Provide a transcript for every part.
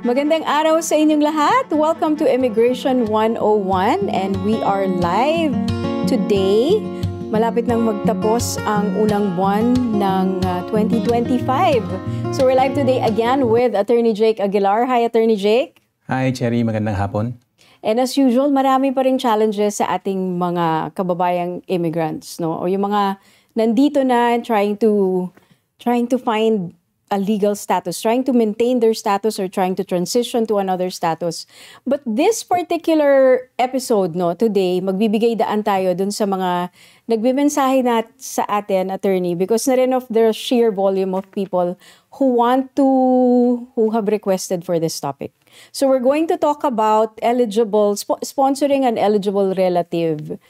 Magandang araw sa inyong lahat. Welcome to Immigration 101 and we are live today. Malapit nang magtapos ang unang buwan ng 2025. So we're live today again with Attorney Jake Aguilar. Hi, Attorney Jake. Hi, Cherry. Magandang hapon. And as usual, marami pa ring challenges sa ating mga kababayang immigrants, no? O yung mga nandito na and trying to find a legal status, trying to maintain their status or trying to transition to another status. But this particular episode, no, today, magbibigay daan tayo dun sa mga nagbimensahe sa atin, attorney, because na rin of the sheer volume of people who have requested for this topic. So we're going to talk about sponsoring an eligible relative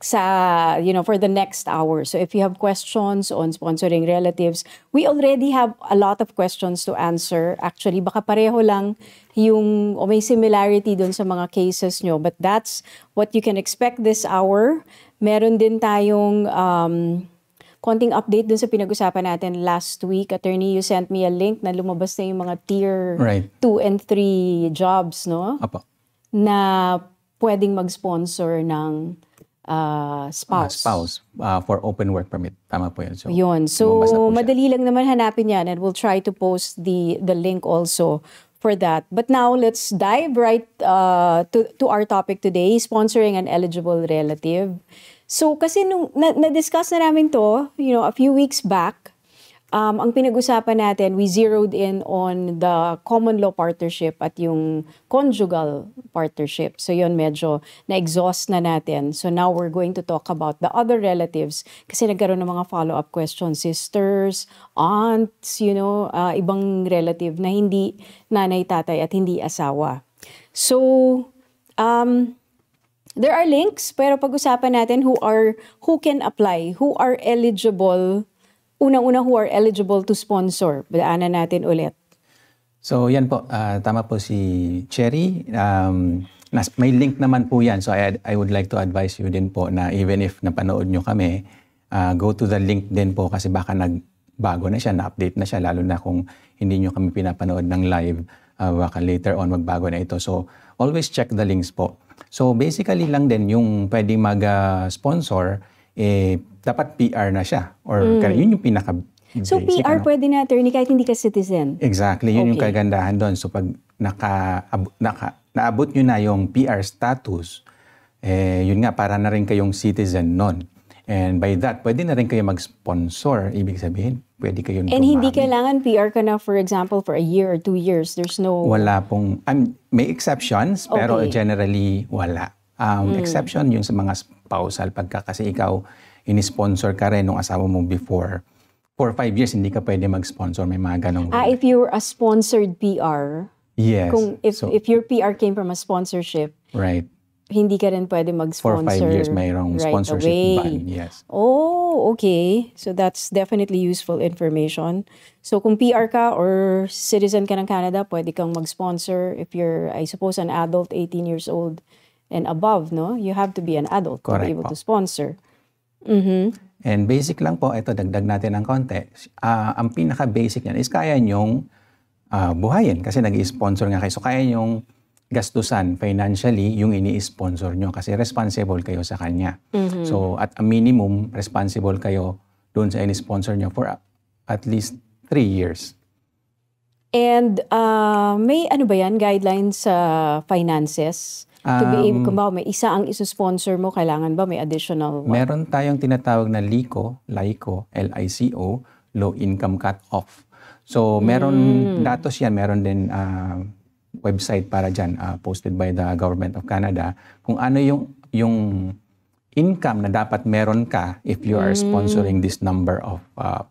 for the next hour. So if you have questions on sponsoring relatives, we already have a lot of questions to answer. Actually, baka pareho lang o may similarity dun sa mga cases nyo, but that's what you can expect this hour. Meron din tayong konting update dun sa pinag-usapan natin last week. Attorney, you sent me a link na lumabas na yung mga tier 2 and 3 jobs, no? Apo. Na pwedeng mag-sponsor ng spouse. For open work permit. Tama po yun. So madali lang naman hanapin yan and we'll try to post the link also for that. But now, let's dive right to our topic today, sponsoring an eligible relative. So kasi nung na-discuss na namin to, a few weeks back, ang pinag-usapan natin, we zeroed in on the common law partnership at yung conjugal partnership. So yun, medyo na-exhaust na natin. So now we're going to talk about the other relatives kasi nagkaroon ng mga follow-up questions. Sisters, aunts, ibang relative na hindi nanay, tatay at hindi asawa. So, there are links, pero pag-usapan natin who can apply, who are eligible. Unang-una, who are eligible to sponsor. Badaanan natin ulit. So yan po, tama po si Cherry. May link naman po yan. So I would like to advise you din po na even if napanood nyo kami, go to the link din po kasi baka nagbago na siya, na-update na siya, lalo na kung hindi nyo kami pinapanood ng live, baka later on magbago na ito. So always check the links po. So basically lang din yung pwedeng mag-sponsor, dapat PR na siya. Or yun yung pinaka-basic. So PR pwede na, attorney, kahit hindi ka citizen? Exactly. Yun yung kagandahan doon. So pag naabot nyo na yung PR status, yun nga, para na rin kayong citizen nun. And by that, pwede na rin kayo mag-sponsor. Ibig sabihin, pwede kayong And hindi kailangan PR ka na, for example, for a year or 2 years. There's no... Wala pong... may exceptions, pero generally, wala. Exception yung sa mga spousal pagka kasi ikaw ini-sponsor ka rin nung asawa mo before. For 5 years, hindi ka pwede mag-sponsor. May mga ganong... if you're a sponsored PR, yes. If your PR came from a sponsorship, right, hindi ka rin pwede mag-sponsor for 5 years, mayroong sponsorship ban. Yes. Oh, okay. So that's definitely useful information. So kung PR ka or citizen ka ng Canada, pwede kang mag-sponsor if you're, I suppose, an adult, 18 years old and above, no? You have to be an adult to be able to sponsor. Mm-hmm. And basic lang po, ito dagdag natin ng konti. Ang pinaka-basic niyan is kaya nyong buhayin kasi nag-i-sponsor nga kayo. So kaya nyong gastusan financially yung ini-sponsor nyo kasi responsible kayo sa kanya. Mm-hmm. So at a minimum, responsible kayo doon sa ini-sponsor nyo for at least 3 years. And may guidelines sa finances? To be able, kung may isa ang iso-sponsor mo, kailangan ba may additional one? Meron tayong tinatawag na LICO, L-I-C-O, Low Income Cut-Off. So meron datos yan, meron din website para dyan, posted by the Government of Canada, kung ano yung income na dapat meron ka if you are sponsoring this number of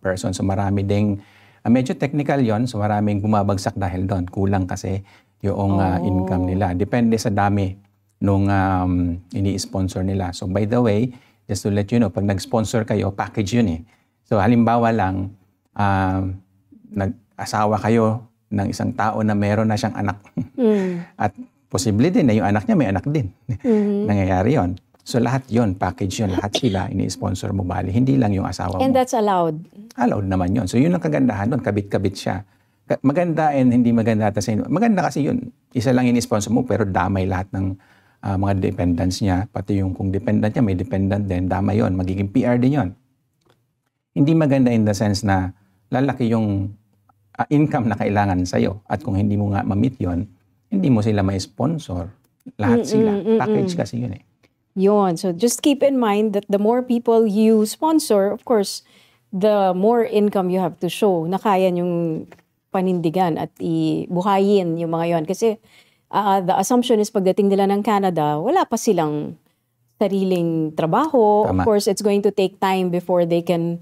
persons. So marami ding, medyo technical yon, so maraming bumabagsak dahil doon. Kulang kasi yung income nila. Depende sa dami nung ini-sponsor nila. So by the way, just to let you know, pag nag-sponsor kayo, package yun eh. So halimbawa lang, nag-asawa kayo ng isang tao na meron na siyang anak. At posible din na yung anak niya may anak din. Nangyayari yon. So lahat yon, package yon, lahat sila ini-sponsor mo, bali. Hindi lang yung asawa mo. And that's allowed? Allowed naman yon. So yun ang kagandahan doon, kabit-kabit siya. maganda and hindi maganda. Maganda kasi yun. Isa lang in-sponsor mo pero damay lahat ng mga dependents niya. Pati yung kung dependent niya, may dependent din. Damay yun. Magiging PR din yun. Hindi maganda in the sense na lalaki yung income na kailangan sa'yo. At kung hindi mo nga ma-meet yun, hindi mo sila may sponsor. Lahat sila. Package kasi yun eh. Yun. So just keep in mind that the more people you sponsor, of course, the more income you have to show na kaya yung panindigan at ibuhayin yung mga yon. Kasi the assumption is pagdating nila ng Canada, wala pa silang sariling trabaho. Tama. Of course, it's going to take time before they can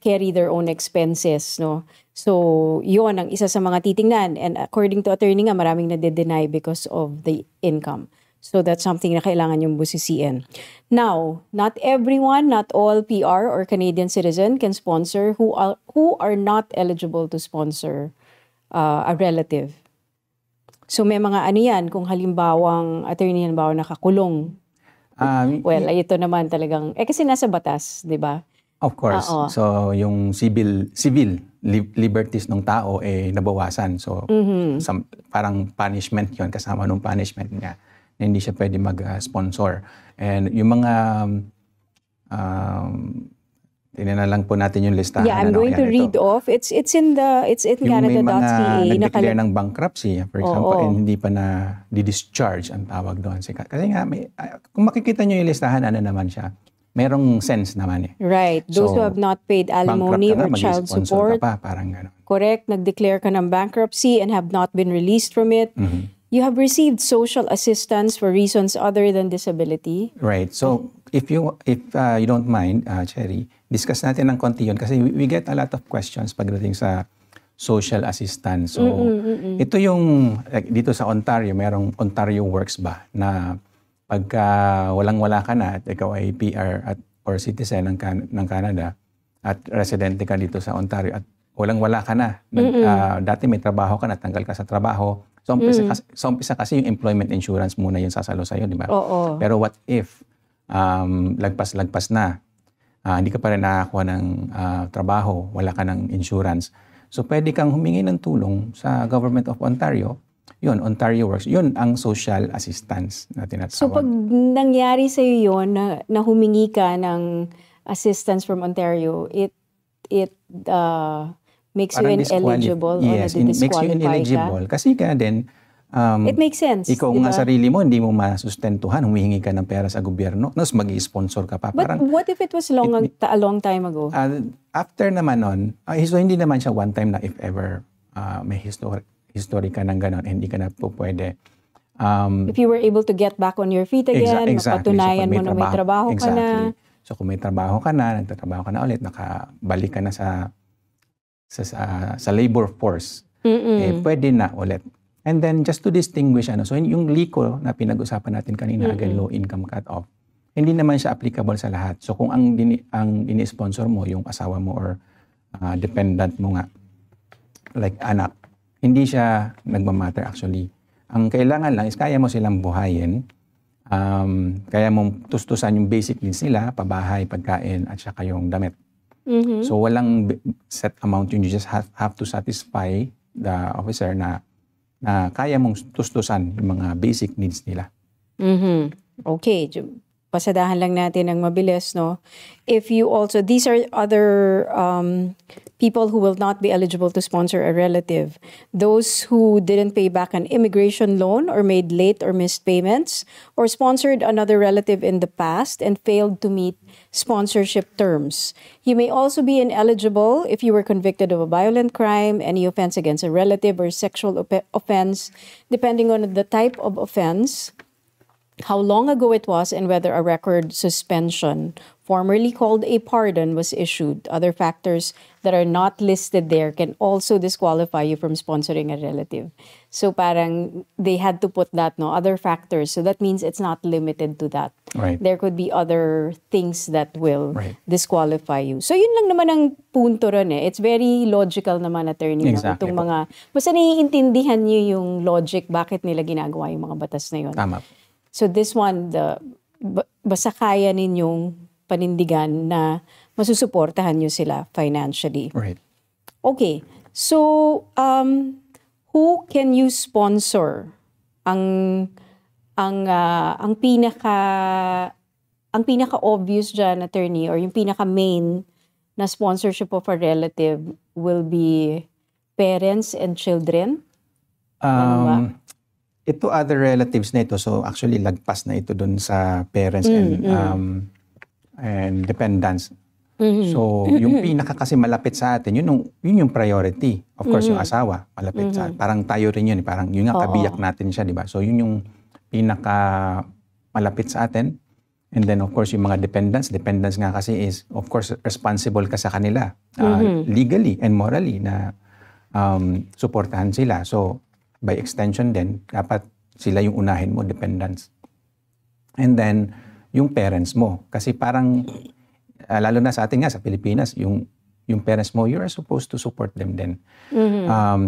carry their own expenses, no? So, yun ang isa sa mga titingnan. And according to attorney nga, maraming nade-deny because of the income. So, that's something na kailangan yung busisiin. Now, not everyone, not all PR or Canadian citizen can sponsor who are not eligible to sponsor a relative. So, may mga ano yan, kung halimbawang attorney halimbawa nakakulong. Well, ito naman talagang, kasi nasa batas, di ba? Of course. So, yung civil liberties ng tao nabawasan. So, parang punishment yon kasama nung punishment niya na hindi siya pwede mag-sponsor. And yung mga tingnan na lang po natin yung listahan. Yeah, I'm going to read off. It's in Canada.ca. Yung may mga nag-declare ng bankruptcy, for example, and hindi pa na di-discharge ang tawag doon. Kasi nga, kung makikita nyo yung listahan, ano naman siya, merong sense naman eh. Right. Those who have not paid alimony or child support. Ka pa, parang gano'n. Correct. Nag-declare ka ng bankruptcy and have not been released from it. You have received social assistance for reasons other than disability. Right. So, if you don't mind, Cherry, discuss natin ng konti yun kasi we get a lot of questions pagdating sa social assistance. So, ito yung, dito sa Ontario, merong Ontario Works ba na pagka walang-wala ka na at ikaw ay PR or citizen ng Canada at residente ka dito sa Ontario at walang-wala ka na. Dati may trabaho ka na, tanggal ka sa trabaho. So, umpisa kasi yung employment insurance muna yung sasalo sa'yo, di ba? Pero what if lagpas-lagpas na, hindi ka pa rin nakakuha ng trabaho, wala ka ng insurance. So, pwede kang humingi ng tulong sa Government of Ontario. Yun, Ontario Works. Yun ang social assistance na tinatawag. So, pag nangyari sa'yo yun, na humingi ka ng assistance from Ontario, it makes you ineligible. Yes, it makes you ineligible. Kasi ka din, it makes sense. Ikaw nga sarili mo, hindi mo masustentuhan, humihingi ka ng pera sa gobyerno, tapos mag-i-sponsor ka pa. But what if it was a long time ago? After naman nun, so hindi naman siya one time na if ever may history ka ng gano'n, hindi ka na po pwede. If you were able to get back on your feet again, mapatunayan mo na may trabaho ka na. So kung may trabaho ka na, nagtatrabaho ka na ulit, nakabalik ka na sa labor force, pwede na ulit. And then just to distinguish, so yung LICO na pinag-usapan natin kanina, again, low income cut-off, hindi naman siya applicable sa lahat. So kung ang ini-sponsor mo, yung asawa mo or dependent mo nga, like anak, hindi siya nagmamatter actually. Ang kailangan lang is kaya mo silang buhayin, kaya mong tustusan yung basic needs nila, pabahay, pagkain, at saka yung damit. So walang set amount yun. You just have to satisfy the officer na kaya mong tustusan yung mga basic needs nila. Okay. Pasadahan lang natin ng mabilis, no? If you also, these are other people who will not be eligible to sponsor a relative. Those who didn't pay back an immigration loan or made late or missed payments or sponsored another relative in the past and failed to meet sponsorship terms. You may also be ineligible if you were convicted of a violent crime, any offense against a relative or sexual offense, depending on the type of offense, how long ago it was, and whether a record suspension, formerly called a pardon, was issued. Other factors that are not listed there can also disqualify you from sponsoring a relative. So parang they had to put that, no, other factors. So that means it's not limited to that. Right. There could be other things that will disqualify you. So yun lang naman ang punto ron eh. It's very logical naman, attorney. Exactly. Itong mga, basta naiintindihan niyo yung logic bakit nila ginagawa yung mga batas na yun. Tama. So this one, basta kaya ninyong panindigan na masusuportahan nyo sila financially. Right. Okay. So, who can you sponsor? Ang pinaka obvious dyan, attorney, or yung pinaka main na sponsorship of a relative will be parents and children. Ano ba? Ito other relatives na ito, so actually lagpas na ito dun sa parents and dependents. So yung pinaka kasi malapit sa atin, yun yung priority. Of course yung asawa malapit sa atin. Parang tayo rin yun, parang yun nga kabiyak natin siya, di ba? So yun yung pinaka malapit sa atin. And then of course yung mga dependents nga kasi is of course responsible ka sa kanila legally and morally na suportahan sila. So by extension din, dapat sila yung unahin mo, dependents. And then, yung parents mo. Kasi parang, lalo na sa atin nga, sa Pilipinas, yung parents mo, you are supposed to support them din.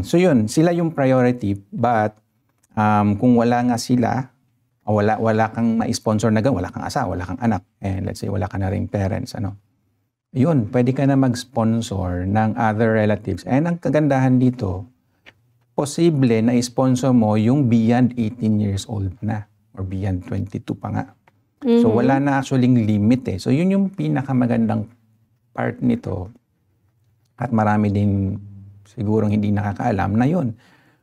So yun, sila yung priority. But, kung wala nga sila, wala kang ma-sponsor na wala kang asawa, wala kang anak, and let's say wala ka na ring parents, yun, pwede ka na mag-sponsor ng other relatives. And ang kagandahan dito, posible na i-sponsor mo yung beyond 18 years old na or beyond 22 pa nga. So wala na actually limit eh. So yun yung pinakamagandang part nito at marami din sigurong hindi nakakaalam na yun.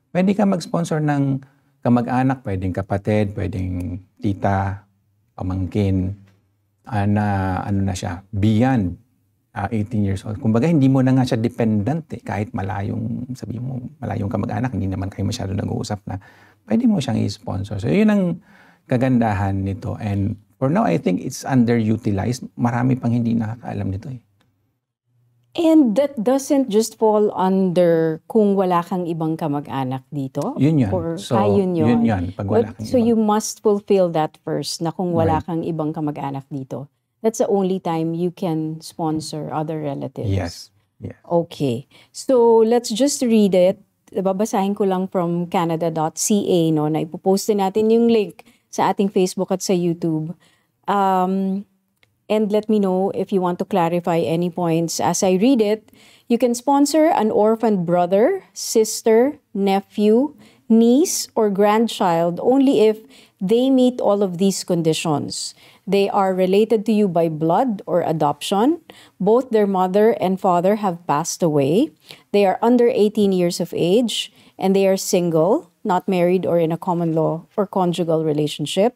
Pwede ka mag-sponsor ng kamag-anak, pwedeng kapatid, pwedeng tita, pamangkin, na ano na siya, beyond 18 years old. Kumbaga, hindi mo na nga siya dependent eh. Kahit malayong, sabi mo, malayong kamag-anak, hindi naman kayo masyado nag-uusap na, pwede mo siyang i-sponsor. So, yun ang kagandahan nito. And for now, I think it's underutilized. Marami pang hindi nakakaalam nito eh. And that doesn't just fall under kung wala kang ibang kamag-anak dito? Yun yun. Or, so, yun yun. Pag wala kang so ibang. you must fulfill that first na kung wala Right. kang ibang kamag-anak dito. That's the only time you can sponsor other relatives. Yes. Okay. So, let's just read it. Babasahin ko lang from canada.ca, no, na ipopost din natin yung link sa ating Facebook at sa YouTube. And let me know if you want to clarify any points. As I read it, you can sponsor an orphaned brother, sister, nephew, niece, or grandchild only if they meet all of these conditions. They are related to you by blood or adoption. Both their mother and father have passed away. They are under 18 years of age, and they are single, not married or in a common law or conjugal relationship.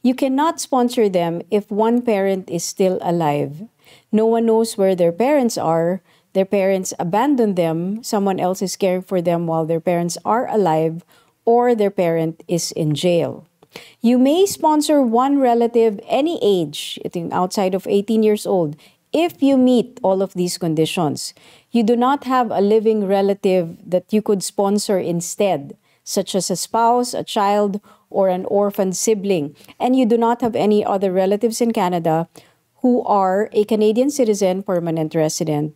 You cannot sponsor them if one parent is still alive. No one knows where their parents are. Their parents abandoned them. Someone else is caring for them while their parents are alive, or their parent is in jail. You may sponsor one relative any age, outside of 18 years old, if you meet all of these conditions. You do not have a living relative that you could sponsor instead, such as a spouse, a child, or an orphaned sibling. And you do not have any other relatives in Canada who are a Canadian citizen, permanent resident,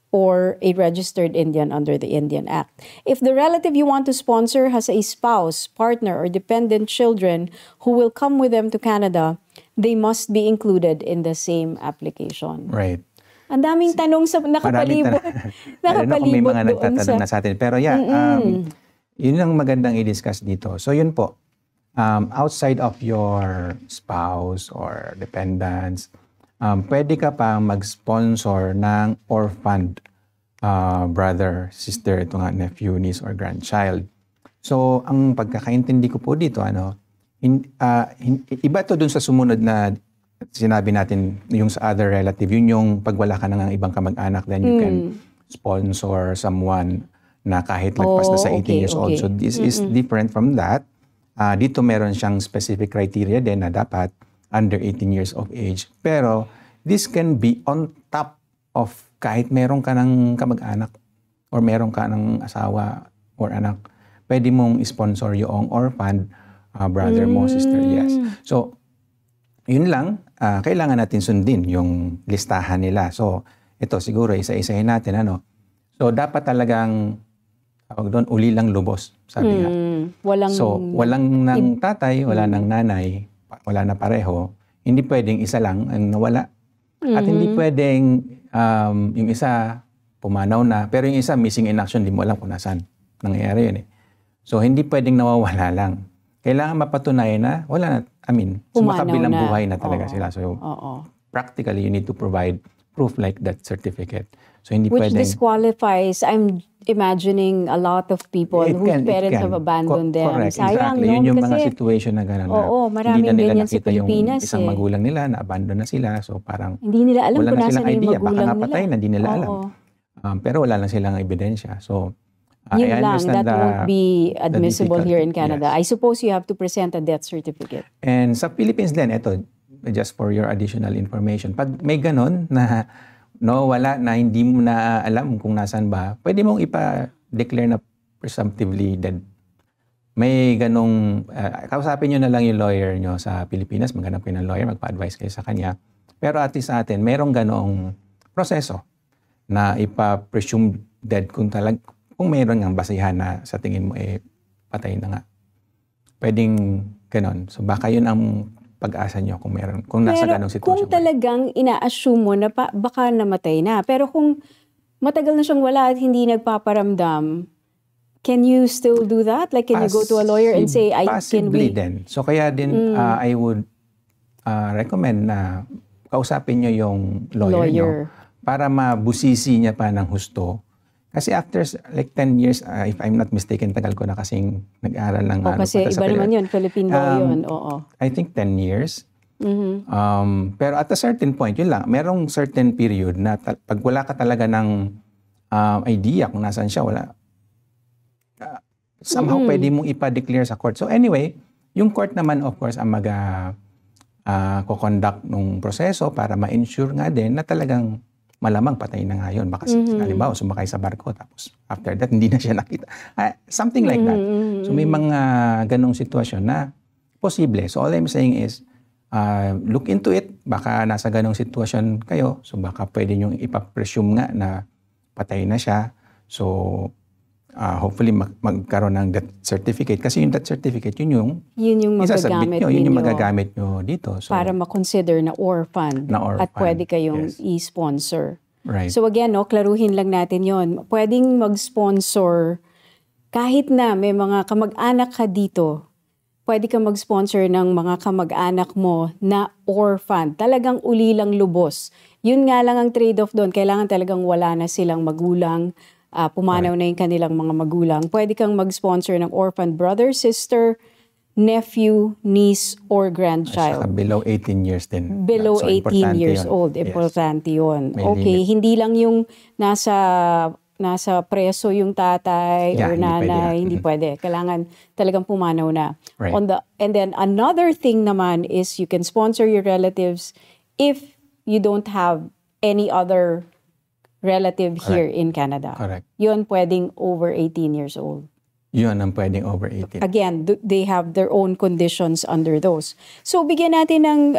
or a registered Indian under the Indian Act. If the relative you want to sponsor has a spouse, partner, or dependent children who will come with them to Canada, they must be included in the same application. Right. Ang daming tanong sa nakapalibot. Kung may mga doon nagtatanong na sa atin. Pero yeah, yun ang magandang i-discuss dito. So yun po, outside of your spouse or dependents, pwede ka pa mag-sponsor ng orphaned brother, sister, ito nga, nephew, niece, or grandchild. So, ang pagkakaintindi ko po dito, iba to dun sa sumunod na sinabi natin, yung sa other relative, yun yung pag wala ka ng ibang kamag-anak, then you can sponsor someone na kahit lagpas na sa 18 years old. So, this is different from that. Dito meron siyang specific criteria din na dapat under 18 years of age. Pero, this can be on top of kahit meron ka ng kamag-anak or meron ka ng asawa or anak, pwede mong sponsor yung orphan brother mo, sister, yes. So, yun lang, kailangan natin sundin yung listahan nila. So, ito siguro, isa-isahin natin, So, dapat talagang, doon, uli lang lubos, sabi nga. Walang ng tatay, wala ng nanay, wala na pareho. Hindi pwedeng isa lang ang nawala. At hindi pwedeng yung isa pumanaw na. Pero yung isa, missing in action, di mo alam kung nasaan nangyayari yun eh. So, hindi pwedeng nawawala lang. Kailangan mapatunayan na, wala na, sumakabilang buhay na talaga sila. So, practically, you need to provide proof like that certificate. So, hindi Which pwedeng... disqualifies, I'm imagining a lot of people whose parents have abandoned them. Correct, Sayang, exactly. no? Yun yung Kasi, mga situation na gano'n na maraming hindi na nila ganyan sa nakita yung Pilipinas isang magulang nila, na-abandon na sila. So, parang hindi nila alam wala kung na nasa silang na yung idea. magulang Baka nga nila. patay na, hindi nila alam. Pero wala lang silang ebidensya. So, Yun I lang, understand that won't be admissible here in difficulty, Canada. yes. I suppose you have to present a death certificate. And sa Philippines din, ito, just for your additional information, pag may ganon na wala na hindi mo na alam kung nasaan ba, pwede mong ipa-declare na presumptively dead. May ganong, kausapin nyo na lang yung lawyer nyo sa Pilipinas, maghanap kayo ng lawyer, magpa-advise kayo sa kanya. Pero at least sa atin, mayroong ganong proseso na ipa-presume dead kung mayroon ng basihan na sa tingin mo patay na nga. Pwedeng ganon. So baka yun ang pag-asa nyo kung nasa ganong sitwasyon. Kung talagang ina-assume mo na baka namatay na, pero kung matagal na siyang wala at hindi nagpaparamdam, can you still do that? Like, can you go to a lawyer and say, possibly din. So kaya din, I would recommend na kausapin nyo yung lawyer nyo para mabusisi niya pa ng husto. Kasi after like 10 years, if I'm not mistaken, tagal ko na kasing nag-aaral ng kasi iba naman yun, Philippine law yun. I think 10 years. Pero at a certain point, yun lang, merong certain period na pag wala ka talaga ng idea kung nasaan siya, wala. Somehow pwede mong ipa-declare sa court. So anyway, yung court naman of course ang ko-conduct ng proseso para ma-ensure nga din na talagang malamang patay na nga yun. Baka halimbawa, sumakay sa barko tapos after that, hindi na siya nakita. Something like that. So may mga ganong sitwasyon na posible. So all I'm saying is, look into it. Baka nasa ganong sitwasyon kayo. So baka pwede nyo ipapresume nga na patay na siya. So hopefully magkaroon ng death certificate. Kasi yung death certificate, yun yung magagamit nyo. Yun yung magagamit nyo dito. So, para ma-consider na orphan. At pwede kayong i-sponsor. Right. So again, klaruhin lang natin yon. Pwedeng mag-sponsor kahit na may mga kamag-anak ka dito. Pwede ka mag-sponsor ng mga kamag-anak mo na orphan. Talagang ulilang lubos. Yun nga lang ang trade-off doon. Kailangan talagang wala na silang magulang. Pumanaw na yung kanilang mga magulang. Pwede kang mag-sponsor ng orphan brother, sister, nephew, niece, or grandchild. Saka below 18 years din. Below So, 18 years yun. old. Importante yun. May Okay, limit. hindi lang yung nasa preso yung tatay or nanay. Hindi pwede. Kailangan talagang pumanaw na. Right. And then another thing naman is you can sponsor your relatives if you don't have any other relative here in Canada. Correct. Yun pwedeng over 18 years old. Yun ang pwedeng over 18. Again, they have their own conditions under those. So, bigyan natin ng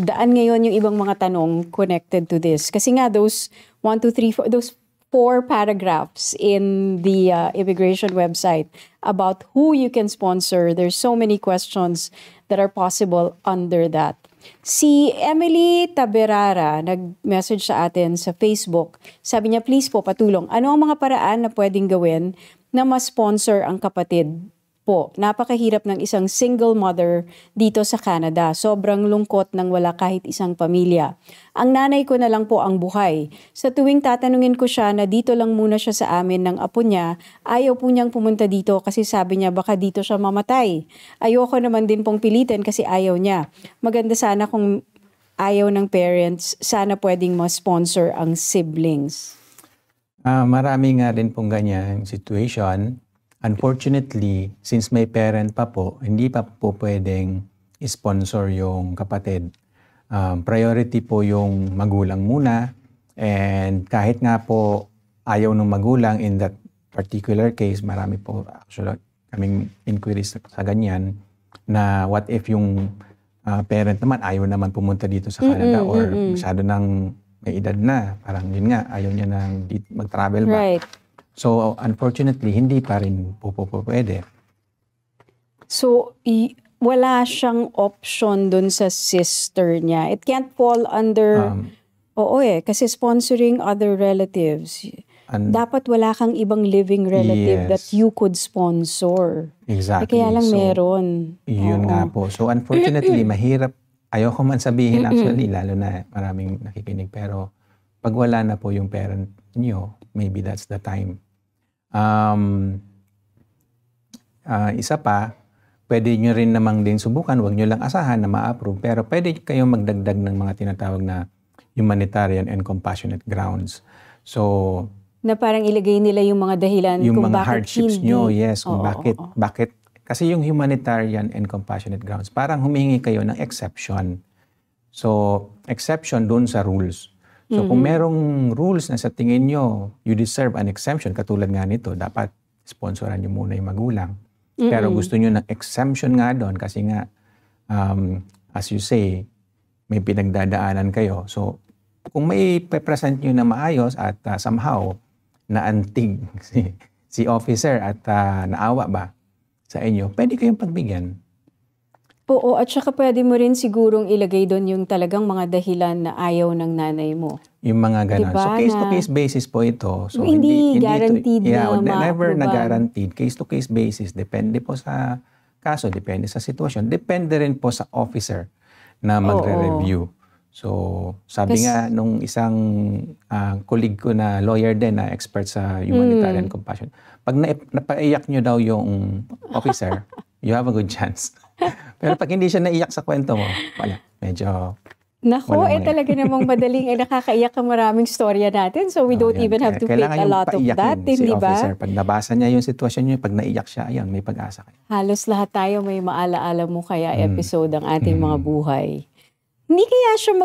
daan ngayon yung ibang mga tanong connected to this. Kasi nga, those 4 paragraphs in the immigration website about who you can sponsor, there's so many questions that are possible under that. Si Emily Taberara nag-message sa atin sa Facebook. Sabi niya, please po patulong. Ano ang mga paraan na pwedeng gawin na ma-sponsor ang kapatid po? Napakahirap ng isang single mother dito sa Canada. Sobrang lungkot nang wala kahit isang pamilya. Ang nanay ko na lang po ang buhay. Sa tuwing tatanungin ko siya na dito lang muna siya sa amin ng apo niya, ayaw po niyang pumunta dito kasi sabi niya baka dito siya mamatay. Ayoko naman din pong pilitin kasi ayaw niya. Maganda sana kung ayaw ng parents, sana pwedeng ma-sponsor ang siblings. Marami nga din pong ganyan situation. Unfortunately, since may parent pa po, hindi pa po pwedeng sponsor yung kapatid. Priority po yung magulang muna. And kahit nga po ayaw ng magulang in that particular case, marami po actually kaming inquiries sa ganyan, na what if yung parent naman ayaw naman pumunta dito sa Canada or masyado nang may edad na. Parang yun nga, ayaw niya nang mag-travel ba. Right. So, unfortunately, hindi pa rin po pwede. So, wala siyang option dun sa sister niya. It can't fall under Oo kasi sponsoring other relatives. And Dapat wala kang ibang living relative that yes, you could sponsor. Kaya exactly. lang So, meron. yun nga Oo. po. So, unfortunately, mahirap. Ayoko man sabihin actually, lalo na maraming nakikinig. Pero, pag wala na po yung parent nyo, maybe that's the time. Isa pa, pwede nyo rin namang din subukan, huwag nyo lang asahan na ma-approve, pero pwede kayong magdagdag ng mga tinatawag na humanitarian and compassionate grounds. So, Na parang ilagay nila yung mga dahilan yung kung mga bakit hardships hindi. nyo, yes, kung Oo, bakit, kasi yung humanitarian and compassionate grounds, parang humingi kayo ng exception. So, exception dun sa rules. So, kung merong rules na sa tingin nyo, you deserve an exemption, katulad nga nito, dapat sponsoran nyo muna yung magulang. Pero gusto nyo ng exemption nga doon kasi nga, as you say, may pinagdadaanan kayo. So, kung may present nyo na maayos at somehow naantig si officer at naawa ba sa inyo, pwede kayong pagbigyan. Oo, at saka pwede mo rin sigurong ilagay doon yung talagang mga dahilan na ayaw ng nanay mo. Yung mga ganon. Diba, So, case-to-case basis po ito. So, hindi guaranteed na never na ma-approvean. guaranteed. Case-to-case basis. Depende po sa kaso, depende sa sitwasyon. Depende rin po sa officer na magre-review. So, sabi nga nung isang colleague ko na lawyer din, na expert sa humanitarian compassion, pag napaiyak nyo daw yung officer, you have a good chance. Pero pag hindi siya naiyak sa kwento mo, wala. Medyo Nako, talaga namang madaling nakakaiyak ang maraming storya natin. So we don't even have to pick a lot of that, si hindi ba? officer. Pag nabasa niya yung sitwasyon niyo, pag naiyak siya, ayun, may pag-asa kayo. Halos lahat tayo may maalaala mo kaya episode ng ating mga buhay. Hindi kaya siya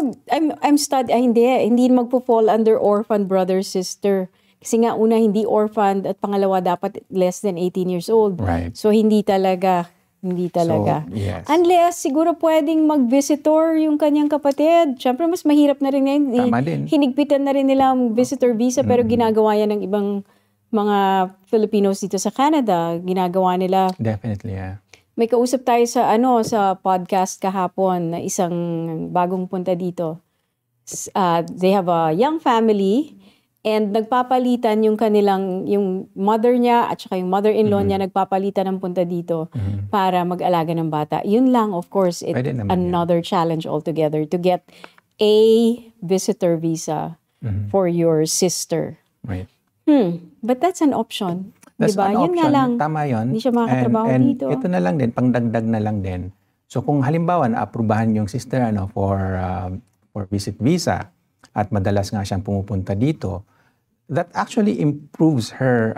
hindi magpo-fall under orphan brother sister. Kasi nga una hindi orphaned at pangalawa dapat less than 18 years old. Right. So hindi talaga. So, yes. Unless siguro pwedeng mag-visitor yung kanyang kapatid. Siyempre mas mahirap na rin ngayon. Tama din. Hinigpitan na rin nila ang visitor visa pero ginagawa yan ng ibang mga Filipinos dito sa Canada. Ginagawa nila. Definitely, yeah. May kausap tayo sa sa podcast kahapon na isang bagong punta dito. They have a young family and nagpapalitan yung mother niya at saka yung mother-in-law niya nagpapalitan ng punta dito para mag-alaga ng bata. Yun lang, of course, another challenge altogether to get a visitor visa for your sister. Right. But that's an option. That's diba? an option. Yun nga lang. Tama yun. Hindi siya makakatrabaho and dito. Ito na lang din, pangdagdag na lang din. So kung halimbawa na-aprubahan yung sister for visit visa at madalas nga siyang pumupunta dito, that actually improves her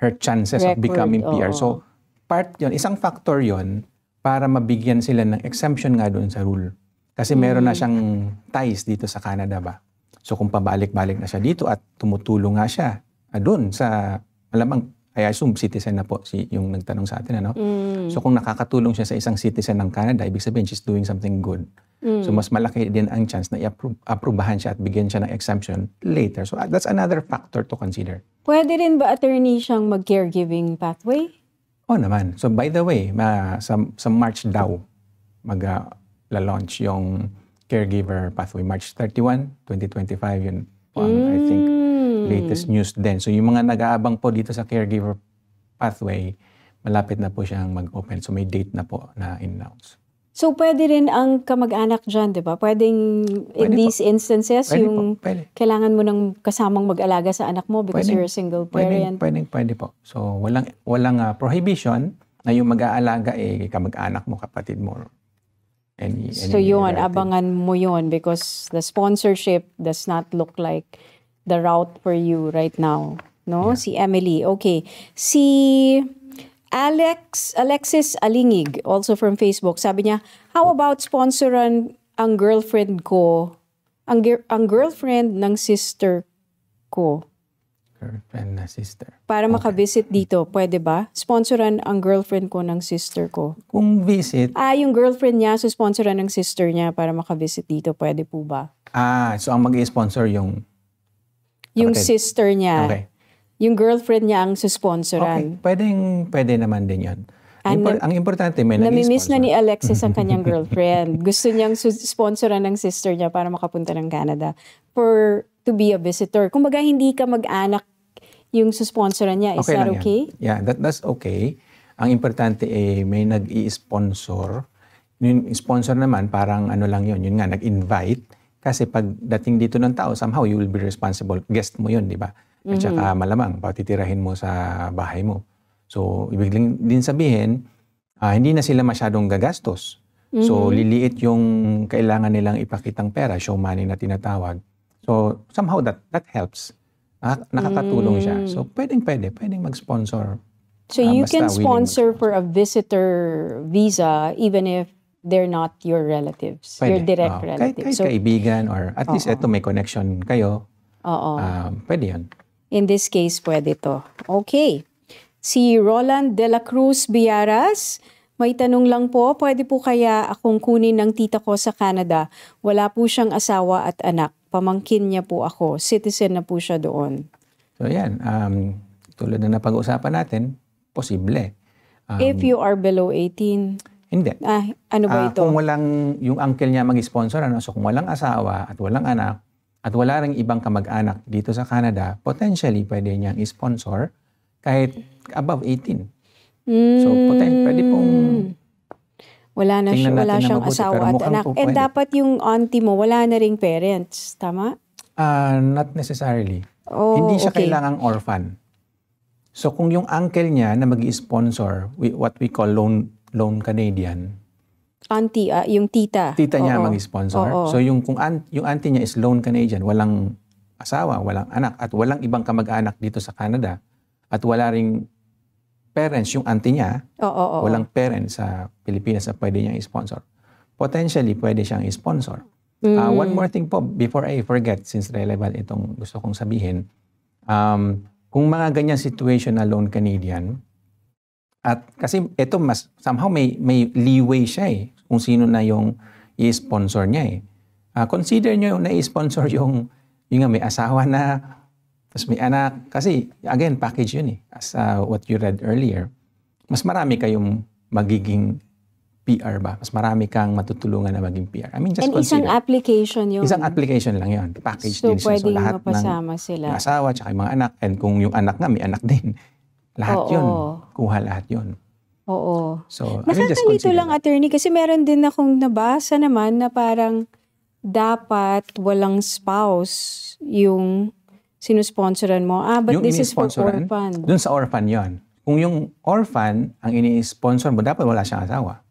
her chances of becoming PR. So part yon, isang factor yon para mabigyan sila ng exemption nga doon sa rule. Kasi meron na siyang ties dito sa Canada ba. So kung pabalik-balik na siya dito at tumutulong nga siya doon sa, malamang, I assume citizen na po yung nagtanong sa atin, ano? So kung nakakatulong siya sa isang citizen ng Canada, ibig sabihin she's doing something good. So mas malaki din ang chance na i-aprubahan siya at bigyan siya ng exemption later. So that's another factor to consider. Pwede rin ba attorney siyang mag-caregiving pathway? Oo naman. So by the way, sa March daw, la-launch yung caregiver pathway. March 31, 2025, yun po ang, I think, latest news din. So yung mga nag-aabang po dito sa caregiver pathway, malapit na po siyang mag-open. So may date na po na in-announce. So pwede rin ang kamag-anak dyan, di ba? Pwedeng in these instances, kailangan mo ng kasamang mag-alaga sa anak mo because you're a single parent. Pwede po. So walang prohibition na yung mag-aalaga kamag-anak mo, kapatid mo. So yun, abangan mo yun because the sponsorship does not look like the route for you right now. No? Yeah. Si Emily. Okay. Si Alexis Alingig, also from Facebook, sabi niya, how about sponsoran ang girlfriend ko, ang girlfriend ng sister ko? Girlfriend na sister. Para makavisit dito, pwede ba? Sponsoran ang girlfriend ko ng sister ko. Kung visit? Yung girlfriend niya, sponsoran ng sister niya para makavisit dito, pwede po ba? So ang mag-i-sponsor yung sister niya. Okay. Yung girlfriend niya ang susponsoran. Okay, pwede naman din yun. Ang importante, may Namimiss na nag-sponsor. ni Alexis ang kanyang girlfriend. Gusto niyang sponsoran ng sister niya para makapunta ng Canada to be a visitor. Kumbaga, hindi ka mag-anak yung susponsoran niya. Is Okay that lang yan. okay? Yeah, that's okay. Ang importante may nag-i-sponsor. Yung sponsor naman, parang ano lang yun nga, nag-invite. Kasi pag dating dito ng tao, somehow you will be responsible. Guest mo yun, di ba? At saka malamang, patitirahin mo sa bahay mo. So, ibig din sabihin, hindi na sila masyadong gagastos. So, liliit yung kailangan nilang ipakitang pera, show money na tinatawag. So, somehow that helps. Nakakatulong siya. So, pwedeng mag-sponsor. So you Basta can willing sponsor for a visitor visa even if they're not your relatives, your direct relatives. Kahit kaibigan or at least ito may connection kayo. Pwede yun. In this case, pwede to. Okay. Si Roland de la Cruz Biaras, may tanong lang po, pwede po kaya akong kunin ng tita ko sa Canada? Wala po siyang asawa at anak. Pamangkin niya po ako. Citizen na po siya doon. So yan, tulad na napag-usapan natin, posible. If you are below 18. Hindi. Ano ba ito? Kung walang, yung uncle niya mag-sponsor, so kung walang asawa at walang anak, at wala ring ibang kamag-anak dito sa Canada, potentially pwede niyang i-sponsor kahit above 18. So, pwede pong wala siyang mabuti, asawa at anak. And dapat yung auntie mo, wala na ring parents. Tama? Not necessarily. Oh, Hindi siya okay. kailangang orphan. So, kung yung uncle niya na mag-sponsor, what we call lone Canadian, Auntie, yung tita. tita niya mag-sponsor. So, yung auntie niya is lone Canadian, walang asawa, walang anak, at walang ibang kamag-anak dito sa Canada, at wala ring parents, yung auntie niya, walang parents sa Pilipinas na pwede niyang i-sponsor. Potentially, pwede siyang i-sponsor. One more thing po, before I forget, since relevant itong gusto kong sabihin, kung mga ganyan situation na lone Canadian, at kasi ito mas somehow may leeway siya kung sino na yung i-sponsor niya Consider nyo yung na-sponsor yung nga may asawa na, tapos may anak. Kasi again, package yun as what you read earlier. Mas marami kayong magiging PR ba? Mas marami kang matutulungan na maging PR. I mean, just and consider. Isang application yun. Isang application lang yun. Package so, deal siya. So, lahat mapasama sila. ng asawa tsaka yung mga anak. And kung yung anak nga, may anak din. Lahat yun. Kuha lahat yun. Oo. So, I mean, just Nakakalito consider lang, attorney, kasi meron din akong nabasa naman na parang dapat walang spouse yung sinusponsoran mo. But yung this is for ini-sponsoran, orphan. dun sa orphan yon. Kung yung orphan, ang ini-sponsor mo, dapat wala siyang asawa.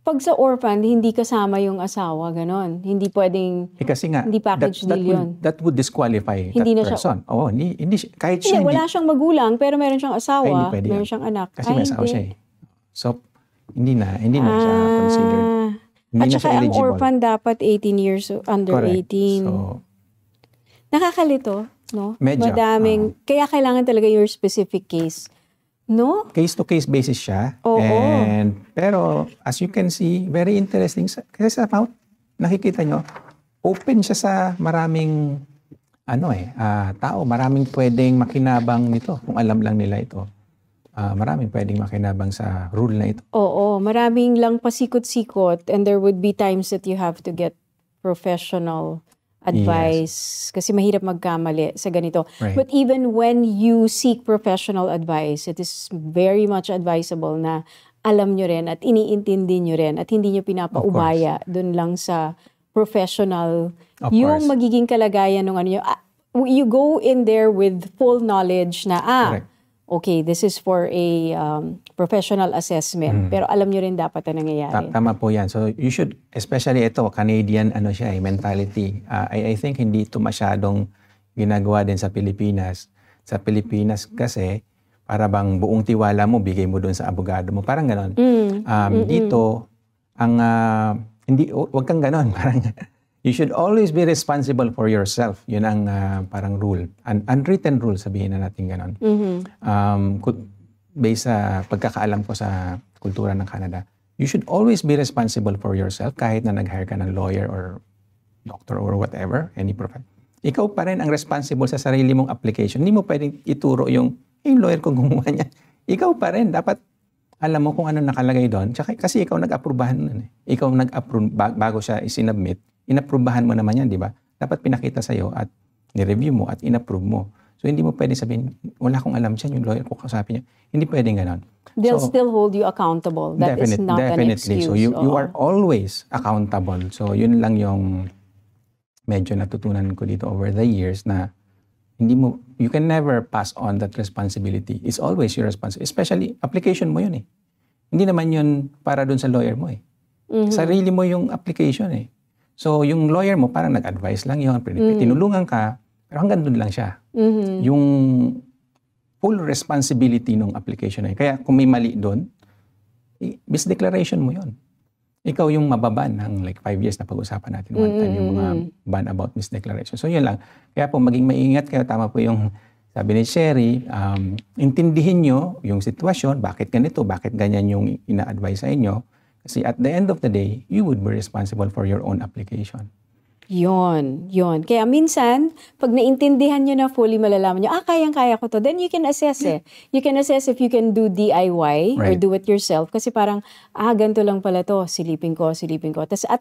Pag sa orphan, hindi kasama yung asawa, ganon. Hindi pwedeng, Kasi nga, hindi package deal yun. That would disqualify Hindi na that siya- person. Oo, hindi siya, kahit siya wala siyang magulang, pero meron siyang asawa, hindi pwede meron yun. siyang anak. Kasi may asawa siya So, hindi na siya considered. Hindi At na saka siya ang eligible. orphan dapat 18 years, under Correct. 18. So, Nakakalito, no? Medyo, Madaming, kaya kailangan talaga your specific case. No? case-to-case basis siya. Oo. Pero, as you can see, very interesting. Kasi sa Mount, nakikita nyo, open siya sa maraming tao. Maraming pwedeng makinabang nito kung alam lang nila ito. Maraming pwedeng makinabang sa rule na ito. Oo, maraming lang pasikot-sikot and there would be times that you have to get professional advice kasi mahirap magkamali sa ganito. Right. But even when you seek professional advice, it is very much advisable na alam nyo rin at iniintindi nyo rin at hindi nyo pinapaubaya dun lang sa professional Of yung course. magiging kalagayan ng ano nyo. You go in there with full knowledge na Correct. okay, this is for a professional assessment. Pero alam nyo rin dapat na nangyayari. Tama po yan. So you should, especially ito, Canadian mentality. I think hindi ito masyadong ginagawa din sa Pilipinas. Sa Pilipinas kasi, para bang buong tiwala mo, bigay mo doon sa abogado mo. Parang ganon. Dito, wag kang ganon. Parang, you should always be responsible for yourself. Yun ang parang rule. Unwritten rule, sabihin na natin ganon. Based sa pagkakaalam ko sa kultura ng Canada, you should always be responsible for yourself kahit na nag-hire ka ng lawyer or doctor or whatever, any profession. Ikaw pa rin ang responsible sa sarili mong application. Hindi mo pwedeng ituro yung lawyer ko gumawa niya. Ikaw pa rin. Dapat alam mo kung ano nakalagay doon. Tsaka, kasi ikaw nag-aprubahan nun eh. Ikaw nag-approve bago siya isinubmit. Inaprubahan mo naman yan, di ba? Dapat pinakita sa'yo at ni-review mo at inapprove mo. So, hindi mo pwede sabihin, wala akong alam siya, yung lawyer ko kausapin niya. Hindi pwede ganon. They'll still hold you accountable. That is not an excuse. So, you are always accountable. So, yun lang yung medyo natutunan ko dito over the years na you can never pass on that responsibility. It's always your responsibility. Especially, application mo yun eh. Hindi naman yun para dun sa lawyer mo eh. Sarili mo yung application eh. So, yung lawyer mo parang nag-advise lang yun. Tinulungan ka, pero hanggang dun lang siya. Yung full responsibility ng application eh. Kaya kung may mali dun, misdeclaration mo yun. Ikaw yung mababan ng like 5 years na pag-usapan natin one time yung mga ban about misdeclaration. So yun lang. Kaya po maging maingat kayo. Tama po yung sabi ni Sherry, intindihin nyo yung sitwasyon, bakit ganito, bakit ganyan yung ina-advise sa inyo. Kasi at the end of the day, you would be responsible for your own application. Yun. Kaya minsan, pag naintindihan nyo na fully, malalaman nyo, kayang-kaya ko to, then you can assess eh. You can assess if you can do DIY or do it yourself. Kasi parang, ganito lang pala to, silipin ko. Tapos at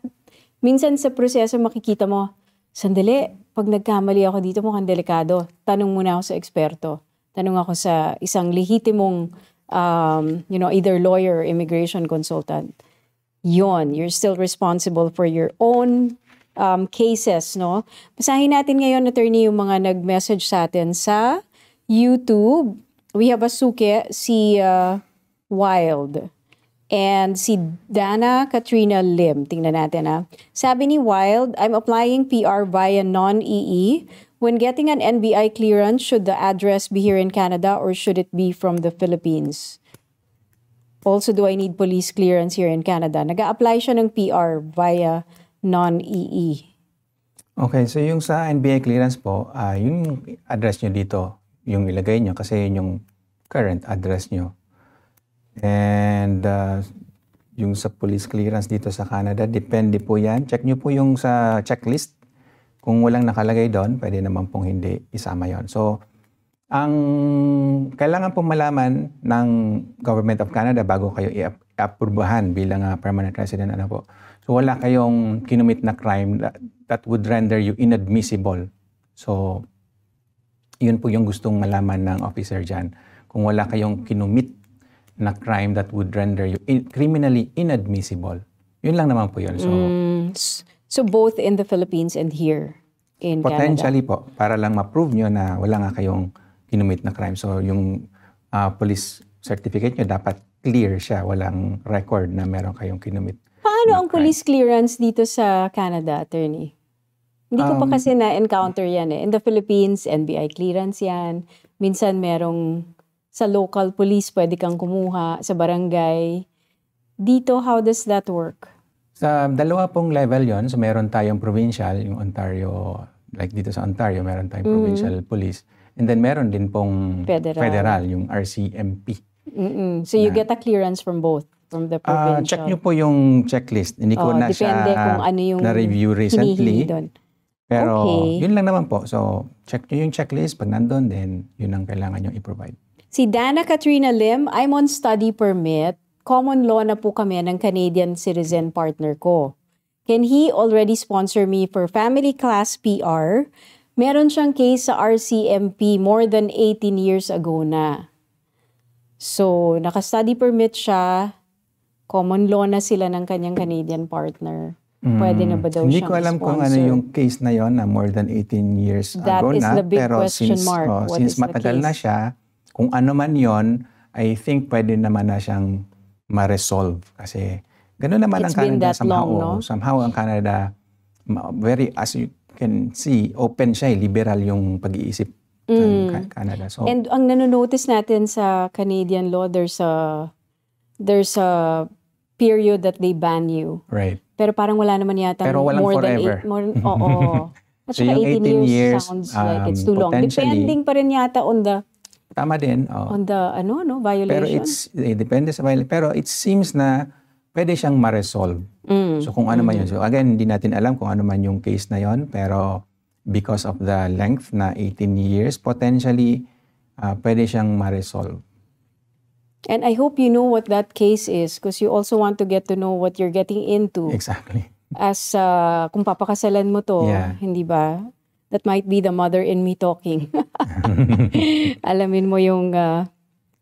minsan sa proseso makikita mo, sandali, pag nagkamali ako dito, mukhang delikado. Tanong muna ako sa eksperto. Tanong ako sa isang lehitimong, either lawyer or immigration consultant. You're still responsible for your own cases, no? Basahin natin ngayon, attorney, yung mga nag-message sa atin sa YouTube. We have a suke, si Wild. And si Dana Katrina Lim. Tingnan natin ha. Sabi ni Wild, I'm applying PR via non-EE. When getting an NBI clearance, should the address be here in Canada or should it be from the Philippines? Also, do I need police clearance here in Canada? Nag-a-apply siya ng PR via non-EE. Okay, so yung sa NBI clearance po, yung address nyo dito, yung ilagay nyo kasi yun yung current address nyo. And yung sa police clearance dito sa Canada, depende po yan. Check nyo po yung sa checklist. Kung walang nakalagay doon, pwede naman pong hindi isama yon. So, ang kailangan pong malaman ng Government of Canada bago kayo i-aprubahan bilang permanent resident, po. So wala kayong kinumit na crime that would render you inadmissible. So yun po yung gustong malaman ng officer dyan. Kung wala kayong kinumit na crime that would render you criminally inadmissible. Yun lang naman po yun. So both in the Philippines and here in potentially Canada? Po, para lang ma-prove nyo na wala nga kayong kinumit na crime. So yung police certificate nyo dapat clear siya. Walang record na meron kayong kinumit. Paano ang police clearance dito sa Canada, attorney? Hindi ko pa kasi na-encounter yan eh. In the Philippines, NBI clearance yan. Minsan merong sa local police pwede kang kumuha, sa barangay. Dito, how does that work? Sa dalawa pong level yon, so meron tayong provincial, yung Ontario, like dito sa Ontario, meron tayong provincial police. And then meron din pong federal yung RCMP. So you get a clearance from both? From the provincial? Check nyo po yung checklist. Hindi ko na depende siya kung ano yung na-review recently. Doon. Pero Okay. yun lang naman po. So check nyo yung checklist. Pag nandun, then yun ang kailangan nyo i-provide. Si Dana Katrina Lim, I'm on study permit. Common law na po kami ng Canadian citizen partner ko. Can he already sponsor me for family class PR? Meron siyang case sa RCMP more than 18 years ago na. So, naka-study permit siya. Common law na sila ng kanyang Canadian partner. Pwede na ba daw Hindi siyang ko alam sponsor? kung ano yung case na yon na more than 18 years That ago is na. the big Pero question since, mark. What since is the matagal case? na siya, kung ano man yon, I think pwede naman na siyang ma-resolve. Kasi gano'n naman It's ang been Canada that long, no? Somehow ang Canada, very, as you can see, open siya, liberal yung pag-iisip ng Canada. So, And ang nanonotice natin sa Canadian law, there's a period that they ban you. right. Pero parang wala naman yata Pero walang more forever. than 8. Oo. At So saka yung 18 18 years years, sounds like it's too long. potentially- Depending pa rin yata on the Tama din. violation. Pero depende sa violation. Pero it seems na pwede siyang ma-resolve. So kung ano man yun. So again, hindi natin alam kung ano man yung case na yon. Pero because of the length na 18 years, potentially pwede siyang ma-resolve. And I hope you know what that case is because you also want to get to know what you're getting into. Exactly. As kung papakasalan mo to, Yeah. hindi ba? That might be the mother in me talking. Alamin mo yung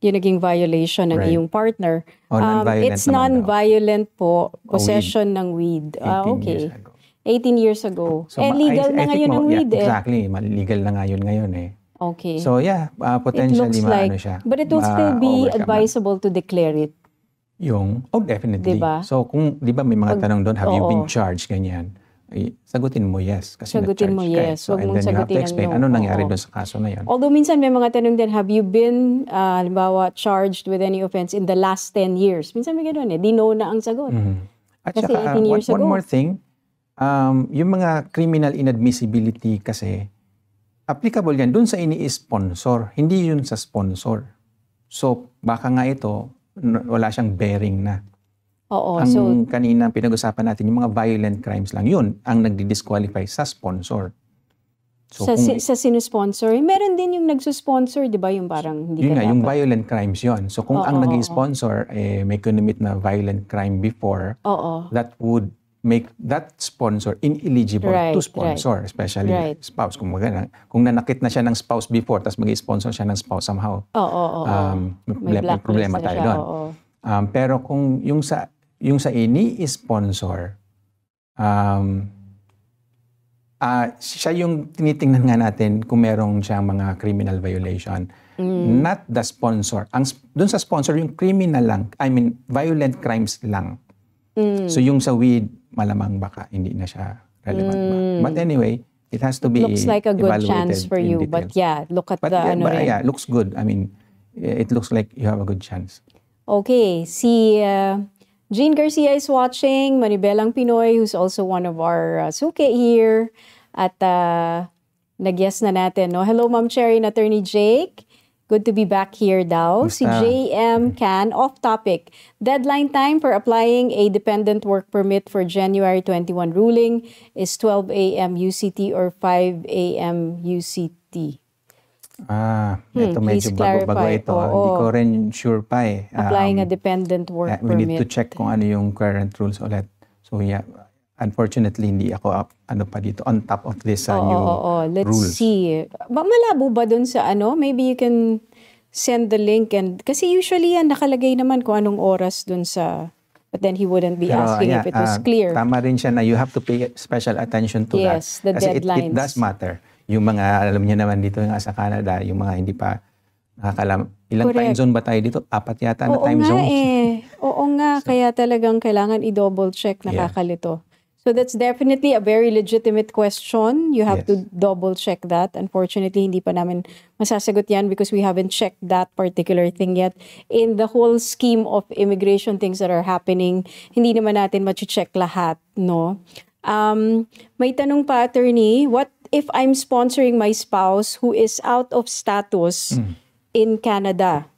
naging violation ng Right. iyong partner. Non-violent It's naman daw. non-violent po, possession ng weed. 18 Okay. years ago. 18 years ago. So, legal I na think ngayon ang weed Exactly. Legal na ngayon eh. Okay. So yeah, it potentially looks maano siya. but it will still be ma-overcome na. advisable to declare it. Definitely. Diba? So kung, di ba may mga tanong doon, have you been Oo. charged, ganyan? Sagutin mo yes. Kasi Sagutin mo na-charge ka eh. yes. So, Huwag and mong then you have to sagutin ang explain no. ano nangyari Oo. doon sa kaso na yun. Although minsan may mga tanong din, have you been, halimbawa, charged with any offense in the last 10 years? Minsan may gano'n eh. Di no na ang sagot. At Kasi saka, 18 years one ago. more thing, yung mga criminal inadmissibility kasi, applicable yan dun sa ini-sponsor, hindi yun sa sponsor. So, baka nga ito, wala siyang bearing na. Oo. Ang So, kanina pinag-usapan natin, yung mga violent crimes lang, yun ang nagdi-disqualify sa sponsor. So, sa sinusponsor, meron din yung nagsusponsor, di ba? Yung parang hindi yun ka nga, yung dapat. violent crimes yun. So, kung ang Oo, nag-sponsor, may commit na violent crime before, Oo. that would make that sponsor ineligible Right, to sponsor, especially Right. spouse. Kung nanakit na siya ng spouse before, tapos mag-sponsor siya ng spouse somehow, Oo. may blacklist problema na tayo siya, doon. oo. Pero kung yung sa ini-sponsor, siya yung tinitingnan nga natin kung merong siyang mga criminal violation. Not the sponsor. Doon sa sponsor, yung criminal lang, violent crimes lang. So yung sa weed, malamang baka hindi na siya relevant ba. But anyway, it has to be Looks like a good evaluated chance for in you. detail. But yeah, look at the ano rin. Yeah, looks good. It looks like you have a good chance. Okay, si Jean Garcia is watching, Manibelang Pinoy, who's also one of our suke here. At nag-yes na natin, no? Hello, Ma'am Cherry and Attorney Jake. Good to be back here daw. Si Basta. JM Can, off topic. Deadline time for applying a dependent work permit for January 21 ruling is 12 a.m. UCT or 5 a.m. UCT. Ito medyo please bago-bago clarify. ito. Oo. Hindi ko rin sure pa eh. Applying a dependent work We permit. need to check kung ano yung current rules ulit. So yeah, unfortunately, hindi ako dito on top of this new Let's rules. see. Malabo ba dun sa ano? Maybe you can send the link and kasi usually yan nakalagay naman kung anong oras dun sa but then he wouldn't be asking if it was clear. Tama rin siya na you have to pay special attention to that. Yes, the Kasi deadlines. it does matter. Yung mga, alam niyo naman dito nga sa Canada, yung mga hindi pa nakakalam. Ilang Correct. time zone ba tayo dito? 4 yata na Oo time nga zones. Oo nga, kaya talagang kailangan i-double check, nakakalito. So that's definitely a very legitimate question. You have to double check that. Unfortunately, hindi pa namin masasagot yan because we haven't checked that particular thing yet. In the whole scheme of immigration things that are happening, hindi naman natin ma-check lahat, no? May tanong pa, attorney, what if I'm sponsoring my spouse who is out of status in Canada?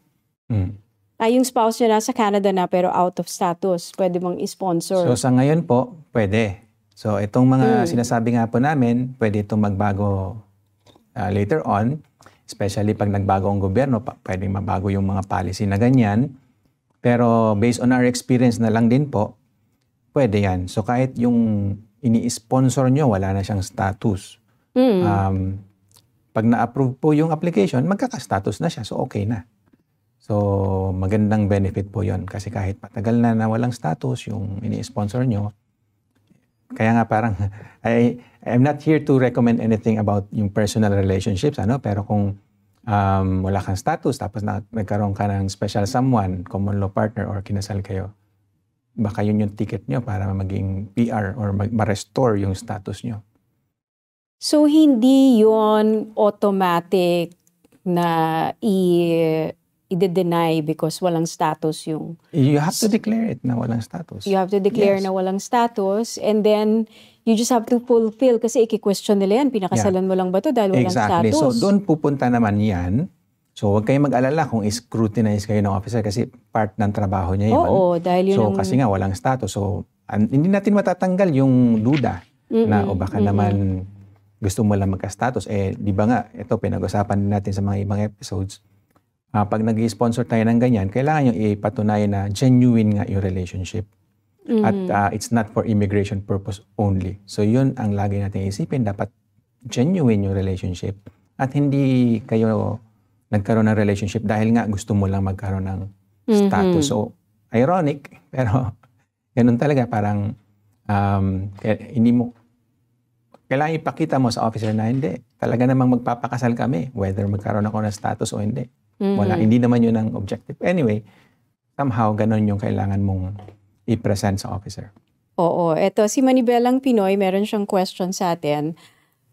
Yung spouse niya nasa Canada na pero out of status, pwede mong i-sponsor. So sa ngayon po, pwede. So itong mga sinasabi nga po namin, pwede itong magbago later on. Especially pag nagbago ang gobyerno, pwedeng mabago yung mga policy na ganyan. Pero based on our experience na lang din po, pwede yan. So kahit yung ini-sponsor nyo, wala na siyang status. Pag na-approve po yung application, magkaka-status na siya. So okay na. So, magandang benefit po yon kasi kahit matagal na walang status yung ini-sponsor nyo. Kaya nga parang, I'm not here to recommend anything about yung personal relationships, pero kung wala kang status, tapos nagkaroon ka ng special someone, common law partner, or kinasal kayo, baka yun yung ticket nyo para maging PR or ma-restore yung status nyo. So, hindi yon automatic na i-deny because walang status yung... You have to declare it na walang status. You have to declare na walang status and then you just have to fulfill kasi i-question nila yan. Pinakasalan mo lang ba to dahil walang status? So doon pupunta naman yan. So huwag kayong mag-alala kung scrutinize kayo ng officer kasi part ng trabaho niya yun. Oo, dahil yun kasi nga walang status. So hindi natin matatanggal yung duda na o baka naman gusto mo lang magka-status. Di ba nga, ito pinag-usapan natin sa mga ibang episodes. pag nag-sponsor tayo ng ganyan, kailangan yung ipatunayan na genuine nga yung relationship. At it's not for immigration purpose only. So yun ang lagi natin isipin, dapat genuine yung relationship. At hindi kayo nagkaroon ng relationship dahil nga gusto mo lang magkaroon ng status. So ironic, pero ganun talaga, parang hindi mo, kailangan ipakita mo sa officer na hindi. Talaga namang magpapakasal kami, whether magkaroon ako ng status o hindi. Wala, hindi naman yun ang objective. Anyway, somehow, ganun yung kailangan mong i-present sa officer. Oo. Eto, si Manibelang Pinoy, meron siyang question sa atin.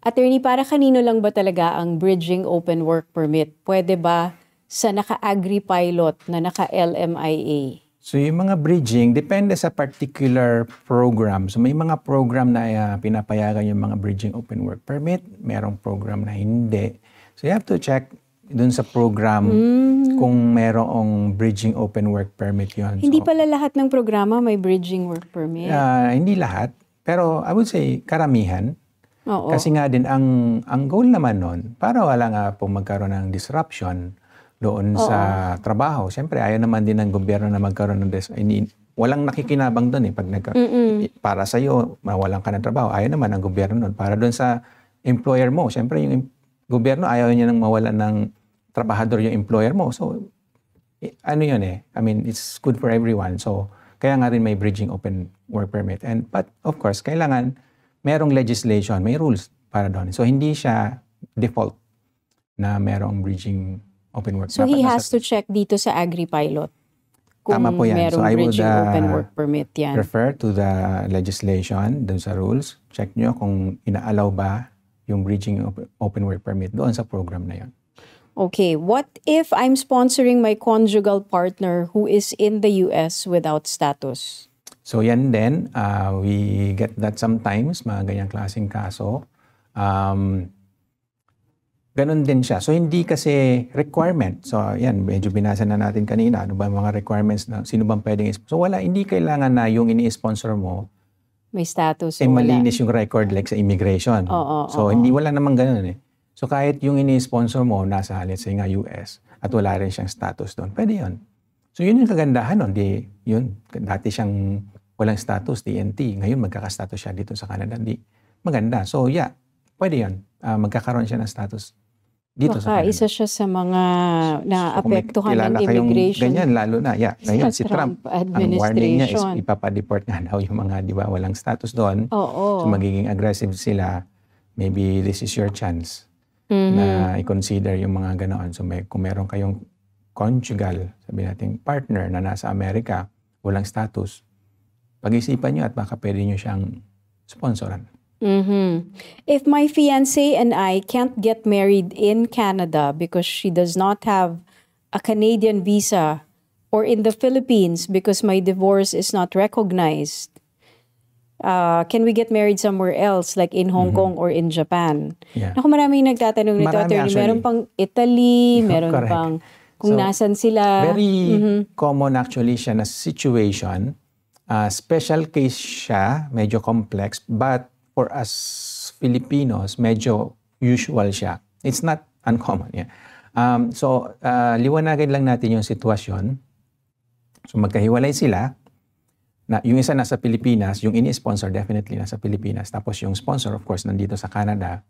Attorney, para kanino lang ba talaga ang bridging open work permit? Pwede ba sa naka-agri pilot na naka-LMIA? So yung mga bridging, depende sa particular program. So may mga program na pinapayagan yung mga bridging open work permit. Merong program na hindi. So you have to check dun sa program kung merong bridging open work permit yun. Hindi So, pala lahat ng programa may bridging work permit. hindi lahat. Pero I would say karamihan. Oo. Kasi nga din, ang goal naman nun, para wala nga pong magkaroon ng disruption doon sa trabaho. Siyempre, ayaw naman din ng gobyerno na magkaroon ng walang nakikinabang doon eh. Pag para sa'yo, mawalan ka ng trabaho, ayaw naman ng gobyerno doon. Para doon sa employer mo, siyempre yung gobyerno, ayaw niya nang mawalan ng trabahador yung employer mo. So, ano yun eh. I mean, it's good for everyone. So, kaya nga rin may bridging open work permit. But of course, kailangan merong legislation, may rules para doon. So, hindi siya default na merong bridging open work. So he has to check dito sa agri-pilot kung Tama po yan. merong So I would bridging open work permit yan. refer to the legislation, dun sa rules. Check nyo kung ina-allow ba yung bridging open work permit doon sa program na yon. Okay, what if I'm sponsoring my conjugal partner who is in the US without status? So yan din, we get that sometimes, mga ganyang klaseng kaso. Ganon din siya. So hindi kasi requirement. So yan, medyo binasa na natin kanina. Ano ba mga requirements na sino bang pwedeng So wala, hindi kailangan na yung ini-sponsor mo May status. malinis yung record like sa immigration. So hindi, wala namang ganon eh. So kahit yung ini-sponsor mo nasa, let's say nga US, at wala rin siyang status doon, pwede yun. So yun yung kagandahan nun. Yun, dati siyang walang status, TNT. Ngayon magkaka-status siya dito sa Canada. Maganda. So yeah, pwede yun. Magkakaroon siya ng status dito sa Canada. Isa siya sa mga naapektuhan ng immigration. Ganyan, lalo na. Yeah, ngayon si Trump, ang warning niya is administration. ipapadeport nga daw yung mga, di ba, walang status doon. Oo. So magiging aggressive sila. Maybe this is your chance na i-consider yung mga ganoon. So kung meron kayong conjugal, sabi natin, partner na nasa Amerika, walang status, pag-isipan nyo at baka pwede nyo siyang sponsoran. If my fiancé and I can't get married in Canada because she does not have a Canadian visa, or in the Philippines because my divorce is not recognized, can we get married somewhere else like in Hong Kong or in Japan? Yeah. Naku, maraming nagtatanong nito. Marami Attorney. actually. Meron pang Italy, meron Correct. pang kung So, nasan sila. Very common actually siya na situation. Special case siya, medyo complex, but for us Filipinos, medyo usual siya. It's not uncommon. Yeah. So, liwanagan lang natin yung sitwasyon. So, magkahiwalay sila. Na, yung isa nasa Pilipinas, yung ini-sponsor definitely nasa Pilipinas. Tapos yung sponsor, of course, nandito sa Canada.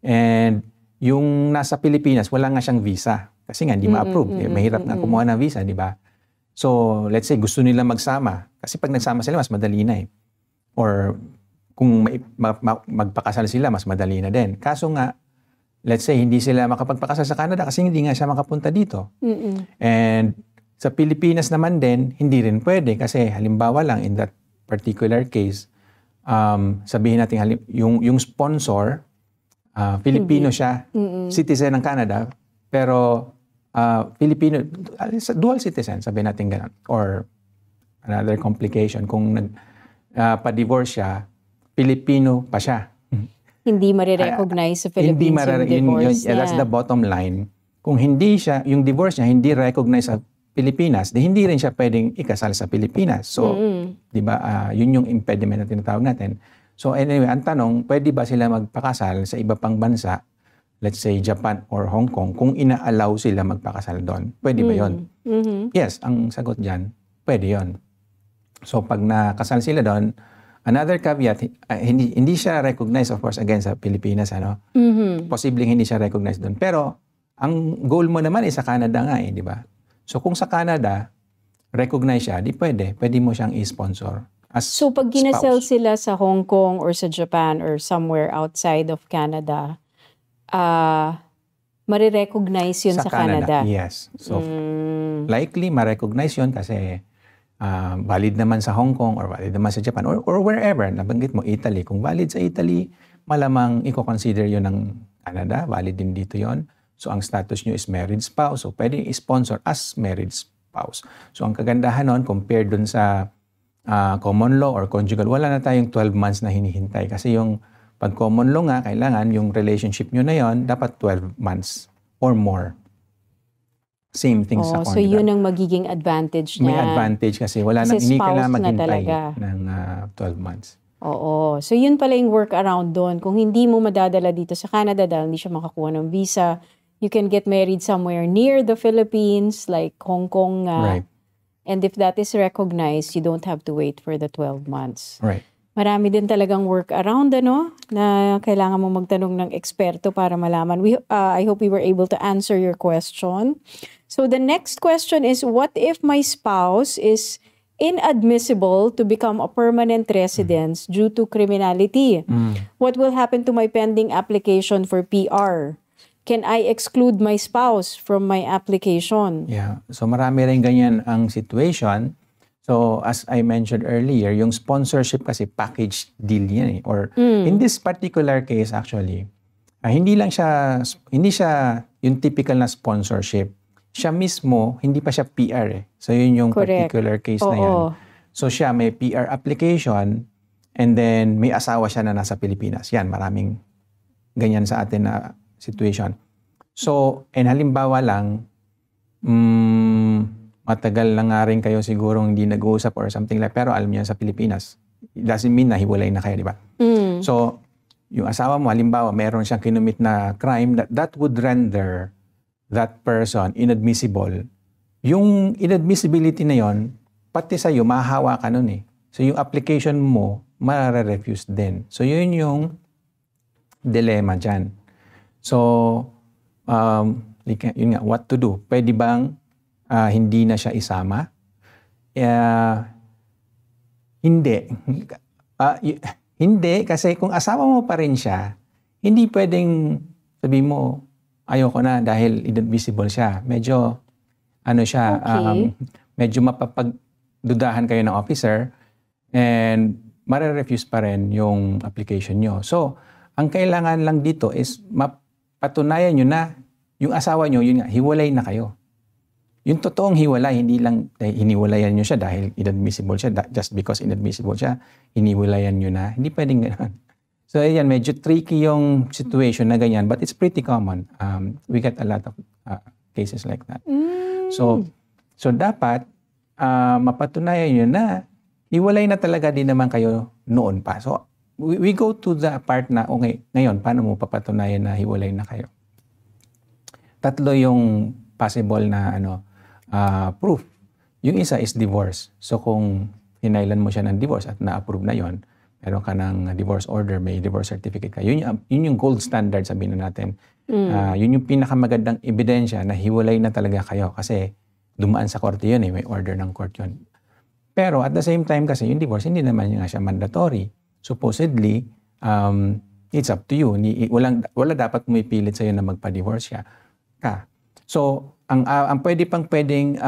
And yung nasa Pilipinas, wala nga siyang visa. Kasi nga, hindi ma-approve. Mahirap na kumuha ng visa, di ba? So, let's say, gusto nila magsama. Kasi pag nagsama sila, mas madali na eh. Or kung magpakasal sila, mas madali na din. Kaso nga, let's say, hindi sila makapagpakasal sa Canada kasi hindi nga siya makapunta dito. And sa Pilipinas naman din, hindi rin pwede kasi halimbawa lang in that particular case, sabihin natin yung sponsor, Filipino siya, citizen ng Canada, pero Filipino, dual citizen, sabihin natin ganun. Or another complication, kung pa-divorce siya, Filipino pa siya. Hindi marirecognize sa Philippines yung divorce niya. That's the bottom line. Kung hindi siya, yung divorce niya, hindi recognize sa Pilipinas, hindi rin siya pwedeng ikasal sa Pilipinas. So, di ba, yun yung impediment na tinatawag natin. So, anyway, ang tanong, pwede ba sila magpakasal sa iba pang bansa let's say Japan or Hong Kong, kung ina-allow sila magpakasal doon, pwede ba yun? Yes, ang sagot dyan, pwede yun. So pag nakasal sila doon, another caveat, hindi siya recognized of course again sa Pilipinas, ano? Posibleng hindi siya recognized doon. Pero ang goal mo naman sa Canada nga di ba? So kung sa Canada, recognize siya, di pwede mo siyang i-sponsor as So pag ginasal spouse. sila sa Hong Kong or sa Japan or somewhere outside of Canada, marirecognize yun sa Canada. Yes. So likely ma-recognize yun kasi valid naman sa Hong Kong or valid naman sa Japan or wherever. Nabanggit mo Italy. Kung valid sa Italy, malamang i-consider yun ng Canada. Valid din dito yun. So ang status nyo is married spouse. So pwede i-sponsor as married spouse. So ang kagandahan nun compared dun sa common law or conjugal, wala na tayong 12 months na hinihintay. Kasi yung pag common law nga, kailangan yung relationship nyo na yon dapat 12 months or more. Same thing sa conjugal. So yun ang magiging advantage niya. May advantage kasi wala nang hindi kailangan maghintay ng 12 months. Oo. So yun pala yung workaround doon. Kung hindi mo madadala dito sa Canada dahil hindi siya makakuha ng visa, you can get married somewhere near the Philippines like Hong Kong. Right. And if that is recognized, you don't have to wait for the 12 months. Right. Marami din talagang workaround na kailangan mo magtanong ng eksperto para malaman. I hope we were able to answer your question. So the next question is, what if my spouse is inadmissible to become a permanent resident due to criminality? What will happen to my pending application for PR? Can I exclude my spouse from my application? Yeah. So marami rin ganyan ang situation. So as I mentioned earlier, yung sponsorship kasi package deal yan Or in this particular case actually, hindi siya yung typical na sponsorship. Siya mismo, hindi pa siya PR So yun yung Correct. particular case na yan. So siya may PR application and then may asawa siya na nasa Pilipinas. Yan, maraming ganyan sa atin na situation. So, halimbawa lang, matagal na nga rin kayo sigurong hindi nag-uusap or something like, pero alam niyo sa Pilipinas, it doesn't mean na hiwalay na kayo, di ba? So, yung asawa mo, halimbawa, meron siyang kinumit na crime, that would render that person inadmissible. Yung inadmissibility na yon, pati sa'yo, mahahawa ka nun So, yung application mo, ma-refuse din. So, yun yung dilemma dyan. So, yun nga, what to do? Pwede bang hindi na siya isama? Hindi. Hindi, kasi kung asawa mo pa rin siya, hindi pwedeng sabihin mo, ayoko na dahil inadmissible siya. Medyo, medyo mapapagdudahan kayo ng officer and mare-refuse pa rin yung application nyo. So, ang kailangan lang dito is patunayan nyo na yung asawa nyo, yun nga, hiwalay na kayo. Yung totoong hiwalay, hindi lang hiniwalayan nyo siya dahil inadmissible siya, just because inadmissible siya, hiniwalayan nyo na. Hindi pwedeng gano'n. So, ayan, medyo tricky yung situation na ganyan, but it's pretty common. We get a lot of cases like that. So dapat, mapatunayan nyo na hiwalay na talaga din naman kayo noon pa. So, we go to the part na, okay, ngayon, paano mo papatunayan na hiwalay na kayo? Tatlo yung possible na proof. Yung isa is divorce. So kung hinailan mo siya ng divorce at na-approve na yon, meron ka ng divorce order, may divorce certificate ka. Yun yung gold standard, sabihin na natin. Yun yung pinakamagandang ebidensya na hiwalay na talaga kayo kasi dumaan sa korte yun may order ng court yun. Pero at the same time kasi yung divorce, hindi naman nga siya mandatory. Supposedly, it's up to you. Wala dapat pumipilit sa'yo na magpa-divorce siya. So, ang pwedeng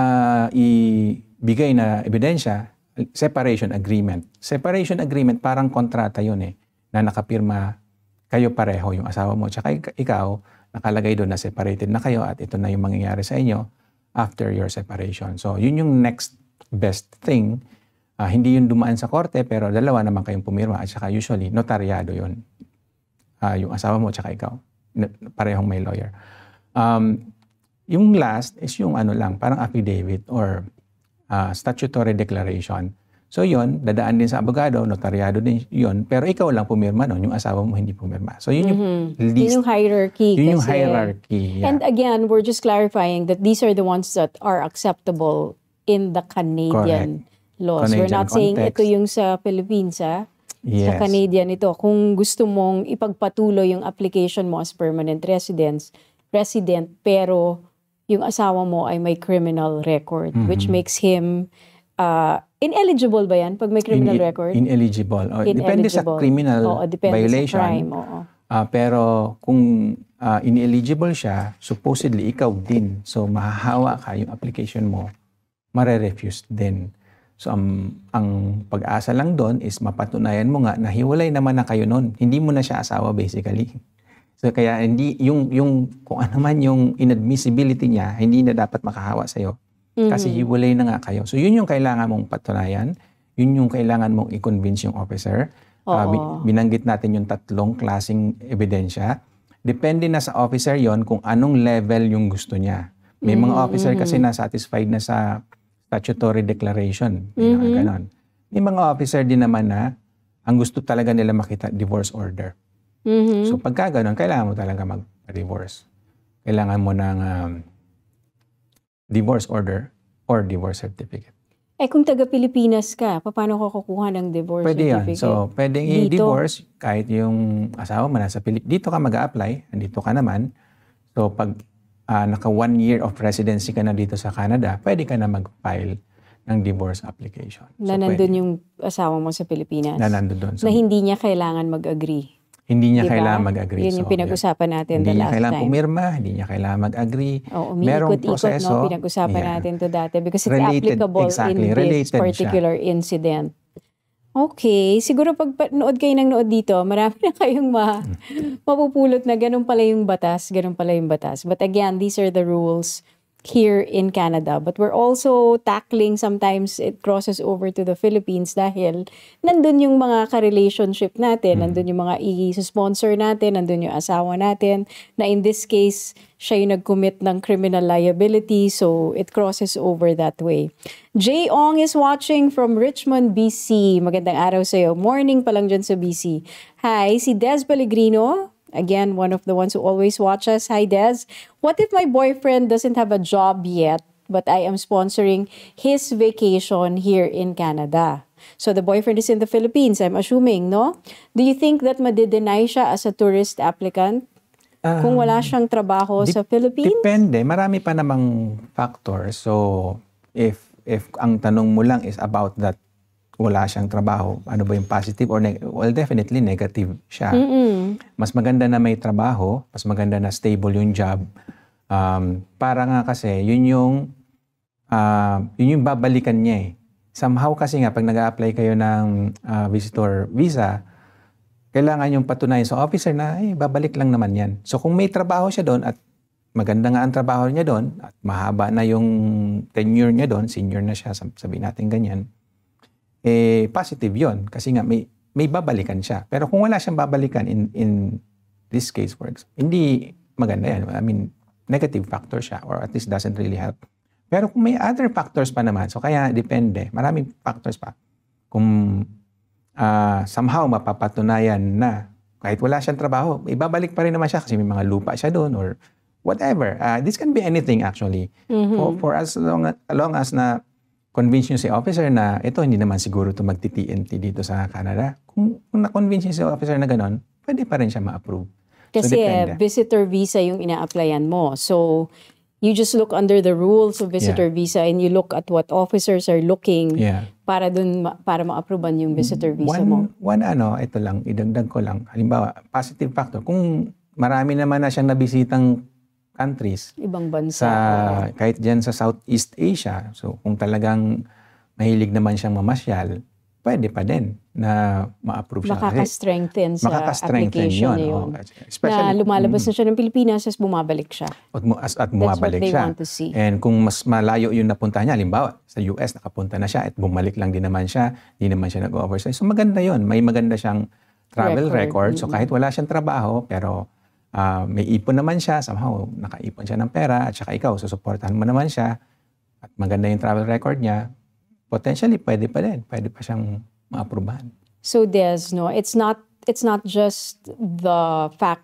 ibigay na ebidensya, separation agreement. Separation agreement, parang kontrata yun na nakapirma kayo pareho, yung asawa mo. Tsaka ikaw, nakalagay doon na separated na kayo at ito na yung mangyayari sa inyo after your separation. So, yun yung next best thing. Hindi yun dumaan sa korte, pero dalawa naman kayong pumirma. At saka usually, notaryado yun. Yung asawa mo tsaka ikaw. Parehong may lawyer. Yung last is yung parang affidavit or statutory declaration. So yon, dadaan din sa abogado, notaryado din yon, pero ikaw lang pumirma nun, yung asawa mo hindi pumirma. So yun yung Yun least, yung hierarchy. yun yung kasi. hierarchy. Yeah. And again, we're just clarifying that these are the ones that are acceptable in the Canadian laws. Canadian We're not saying context. ito yung sa Philippines, ha? Sa Yes. Canadian ito. Kung gusto mong ipagpatuloy yung application mo as permanent resident, pero yung asawa mo ay may criminal record, which makes him ineligible ba yan pag may criminal record? Ineligible. Depende sa Ineligible. criminal Oo, depende violation. sa crime. Oo. Pero kung ineligible siya, supposedly ikaw din. So mahahawa ka yung application mo, mare-refuse din. So ang pag-asa lang doon is mapatunayan mo nga na hiwalay naman na kayo noon. Hindi mo na siya asawa basically. So kaya hindi yung kung ano man yung inadmissibility niya, hindi na dapat makahawa sa iyo. Kasi hiwalay na nga kayo. So yun yung kailangan mong patunayan. Yun yung kailangan mong i-convince yung officer. Binanggit natin yung 3 klaseng ebidensya. Depende na sa officer yon kung anong level yung gusto niya. May mga officer kasi na satisfied na sa statutory declaration. Ganon. May mga officer din naman na ang gusto talaga nila makita divorce order. So pagka ganon, kailangan mo talaga mag-divorce. Kailangan mo ng divorce order or divorce certificate. Kung taga-Pilipinas ka, paano ka kukuha ng divorce Pwede yan. certificate? So, pwedeng i-divorce kahit yung asawa mo nasa Pilipinas. Dito ka mag-a-apply, andito ka naman. So, pag naka 1 year of residency ka na dito sa Canada, pwede ka na mag-file ng divorce application. Na nandun yung asawa mo sa Pilipinas? Na nandun doon. So, na hindi niya kailangan mag-agree? hindi niya Diba? kailangan mag-agree. Yun yung pinag-usapan natin hindi the niya last kailangan time. pumirma, hindi niya kailangan mag-agree. Oo, Merong umiikot-ikot, proseso. no? Pinag-usapan natin to dati because it's Related, applicable exactly, in this related particular incident. Okay, siguro pag nood kayo ng nood dito, marami na kayong mapupulot na ganun pala yung batas, ganun pala yung batas. But again, these are the rules here in Canada. But we're also tackling, sometimes it crosses over to the Philippines dahil nandun yung mga ka-relationship natin, nandun yung mga i-sponsor natin, nandun yung asawa natin, na in this case, siya yung nag-commit ng criminal liability, so it crosses over that way. Jay Ong is watching from Richmond, BC. Magandang araw sa'yo. Morning pa lang dyan sa BC. Hi, si Des Pellegrino. Again, one of the ones who always watch us. Hi, Des. What if my boyfriend doesn't have a job yet, but I am sponsoring his vacation here in Canada? So the boyfriend is in the Philippines, I'm assuming, no? Do you think that madi-deny siya as a tourist applicant kung wala siyang trabaho sa Philippines? Depende. Marami pa namang factors. So, if ang tanong mo lang is about that wala siyang trabaho, ano ba yung positive or well, definitely negative siya. Mas maganda na may trabaho, mas maganda na stable yung job. Para nga kasi, yun yung babalikan niya eh. Somehow kasi nga, pag nag-a-apply kayo ng visitor visa, kailangan yung patunayan sa officer na, babalik lang naman yan. So kung may trabaho siya doon at maganda nga ang trabaho niya doon at mahaba na yung tenure niya doon, senior na siya, sabihin natin ganyan, positive yon kasi nga may babalikan siya. Pero kung wala siyang babalikan in this case, for example, hindi maganda yan. I mean, negative factor siya or at least doesn't really help. Pero kung may other factors pa naman, so kaya depende, maraming factors pa. Kung somehow mapapatunayan na kahit wala siyang trabaho, ibabalik pa rin naman siya kasi may mga lupa siya doon or whatever. This can be anything actually. For as long as na convince nyo si officer na ito hindi naman siguro ito magti-TNT dito sa Canada. Kung na-convince nyo si officer na gano'n, pwede pa rin siya ma-approve. Kasi visitor visa yung ina-applyan mo. So, you just look under the rules of visitor visa and you look at what officers are looking para ma-approvean yung visitor visa mo. Ito lang, idagdag ko lang. Halimbawa, positive factor. Kung marami naman na siyang nabisitang countries. Ibang bansa. Kahit dyan sa Southeast Asia. So, kung talagang mahilig naman siyang mamasyal, pwede pa din na ma-approve siya. Makaka-strengthen sa application niya yun. Na lumalabas na siya ng Pilipinas, at bumabalik siya. At bumabalik siya. Want to see. And kung mas malayo yung napunta niya, halimbawa, sa US, nakapunta na siya at bumalik lang din naman siya, di naman siya nag-overstay. So, maganda yun. May maganda siyang travel record. So, kahit wala siyang trabaho, pero may ipon naman siya, somehow nakaipon siya ng pera at saka ikaw, susuportahan mo naman siya at maganda yung travel record niya, potentially pwede pa din. Pwede pa siyang maaprubahan. So Des, no, it's not just the fact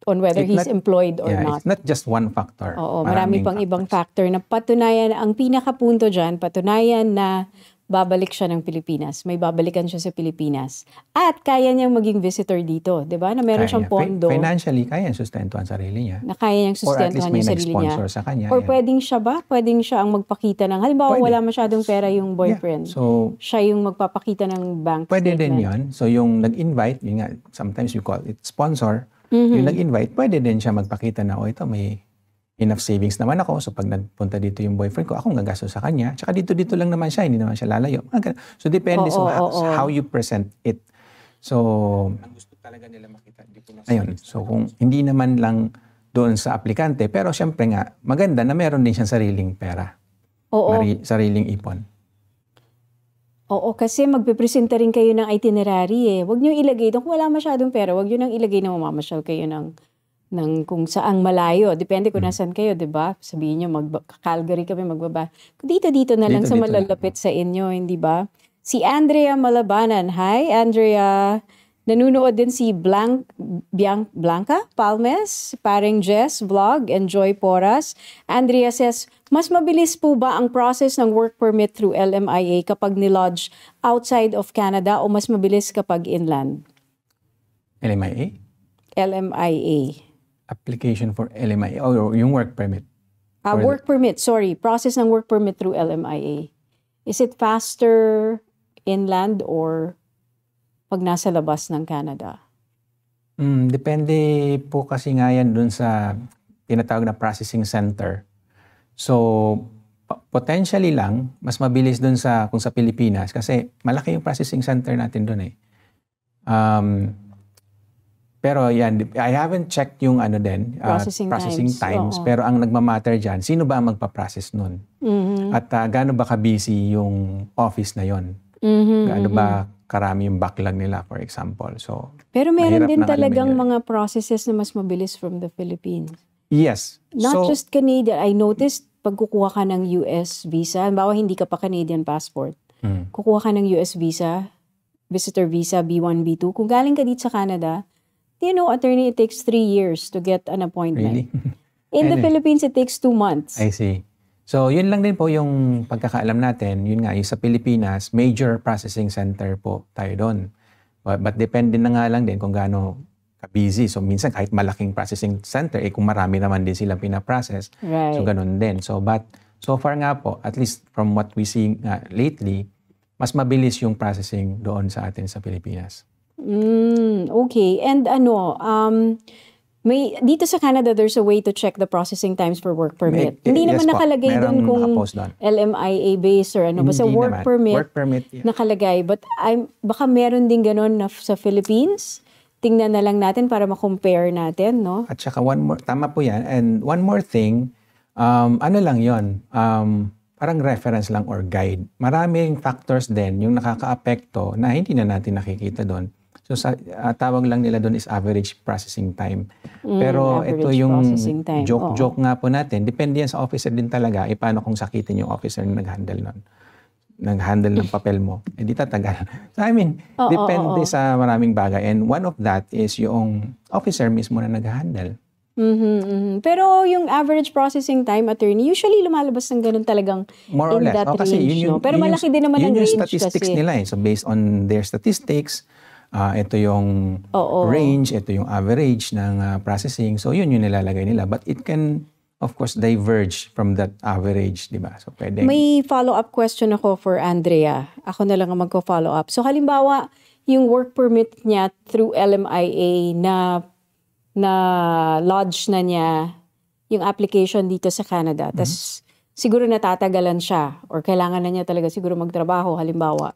on whether he's employed or not. It's not just one factor. Oo, marami Maraming pang ibang factors. factor na patunayan, ang pinakapunto dyan, patunayan na babalik siya ng Pilipinas. May babalikan siya sa Pilipinas. At kaya niyang maging visitor dito, di ba? Na meron Kaya siyang niya. pondo. Financially, kaya niyang sustentuhan sarili niya. Na kaya niyang Or at least sustentuhan may yung sarili niya. nag-sponsor sa kanya. Or pwedeng siya ba? Pwedeng siya ang magpakita ng, halimbawa Pwede. wala masyadong pera yung boyfriend. Yeah. So, siya yung magpapakita ng bank pwede statement. din yun. So, yung nag-invite, yun nga, sometimes you call it sponsor. Yung nag-invite, pwede din siya magpakita na, ito may enough savings naman ako. So, pag nagpunta dito yung boyfriend ko, akong gagastos sa kanya. Tsaka dito lang naman siya, hindi naman siya lalayo. So, depende sa how you present it. So, ang gusto talaga nila makita. Ayun. So, kung hindi naman lang doon sa aplikante, pero syempre nga, maganda na meron din siyang sariling pera. Sariling ipon. Oo, kasi magpipresenta rin kayo ng itinerary eh. Huwag niyo ilagay doon. Kung wala masyadong pera, huwag niyo nang ilagay na mamamasyal kayo ng kung saang malayo. Depende kung nasan kayo, di ba? Sabihin niyo, Calgary kami magbaba. Dito na lang sa malalapit sa inyo, hindi ba? Si Andrea Malabanan. Hi, Andrea. Nanunood din si Blanca Palmes, paring Jess Vlog, Enjoy Poras. Andrea says, mas mabilis po ba ang process ng work permit through LMIA kapag nilodge outside of Canada o mas mabilis kapag inland? LMIA? LMIA. Application for LMIA o yung work permit? Work permit, sorry. Process ng work permit through LMIA. Is it faster inland or pag nasa labas ng Canada? Depende po kasi nga yan dun sa tinatawag na processing center. So, potentially lang, mas mabilis dun kung sa Pilipinas kasi malaki yung processing center natin dun eh. Pero yan, I haven't checked yung processing times. Pero ang nagmamatter dyan, sino ba ang magpa-process nun? At gaano ba ka-busy yung office na yon? Gaano ba karami yung backlog nila, for example. So, pero meron din talagang mga processes na mas mabilis from the Philippines. Yes. Not just Canadian. I noticed, pag kukuha ka ng US visa, halimbawa hindi ka pa Canadian passport, kukuha ka ng US visa, visitor visa, B1, B2, kung galing ka dito sa Canada, attorney, it takes 3 years to get an appointment. Really? In the Philippines, it takes 2 months. I see. So, yun lang din po yung pagkakaalam natin. Yun nga, yung sa Pilipinas, major processing center po tayo doon. But depende na nga lang din kung gaano ka-busy. So, minsan kahit malaking processing center, kung marami naman din silang pinaprocess. Right. So, ganun din. So, but so far nga po, at least from what we see lately, mas mabilis yung processing doon sa atin sa Pilipinas. Okay. And dito sa Canada, there's a way to check the processing times for work permit. Hindi naman nakalagay doon kung LMIA based or ano. Basta work permit yeah. Nakalagay. But baka meron din ganun na sa Philippines. Tingnan na lang natin para ma-compare natin, no? At saka tama po yan. And one more thing, ano lang yon, parang reference lang or guide. Maraming factors din yung nakaka-apekto na hindi na natin nakikita doon. So, tawag lang nila doon is average processing time. Pero ito yung joke nga po natin. Depende yan sa officer din talaga. Paano kung sakitin yung officer na nag-handle nun? Nag-handle ng papel mo. Di tatagal. So, I mean, depende sa maraming bagay. And one of that is yung officer mismo na nag-handle. Pero yung average processing time, attorney, usually lumalabas ng ganun talagang more or less. that Kasi range, no? Pero malaki din naman ang range kasi. Yun yung statistics nila eh. So, based on their statistics, ito yung range, ito yung average ng processing. So, yun yung nilalagay nila. But it can, of course, diverge from that average, di ba? So, pwede. May follow-up question ako for Andrea. Ako na lang ang magko-follow up. So, halimbawa, yung work permit niya through LMIA na lodge na niya yung application dito sa Canada. Tas siguro natatagalan siya or kailangan na niya talaga siguro magtrabaho, halimbawa.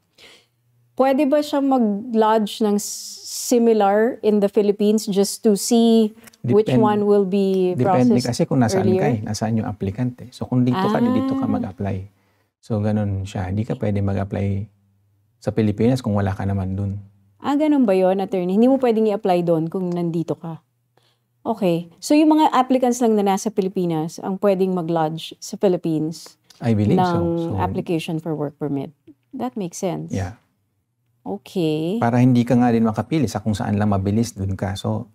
Pwede ba siya mag-lodge ng similar in the Philippines just to see which one will be processed? Depende kasi kung nasaan earlier? ka nasaan yung applicante. So kung dito ka mag-apply. So ganun siya. Hindi ka pwede mag-apply sa Pilipinas kung wala ka naman dun. Ganun ba yun, attorney? Hindi mo pwedeng i-apply doon kung nandito ka. Okay. So yung mga applicants lang na nasa Pilipinas ang pwedeng mag-lodge sa Philippines. I believe ng so. application for work permit. That makes sense. Yeah. Okay. Para hindi ka nga din makapili sa kung saan lang mabilis dun ka. So,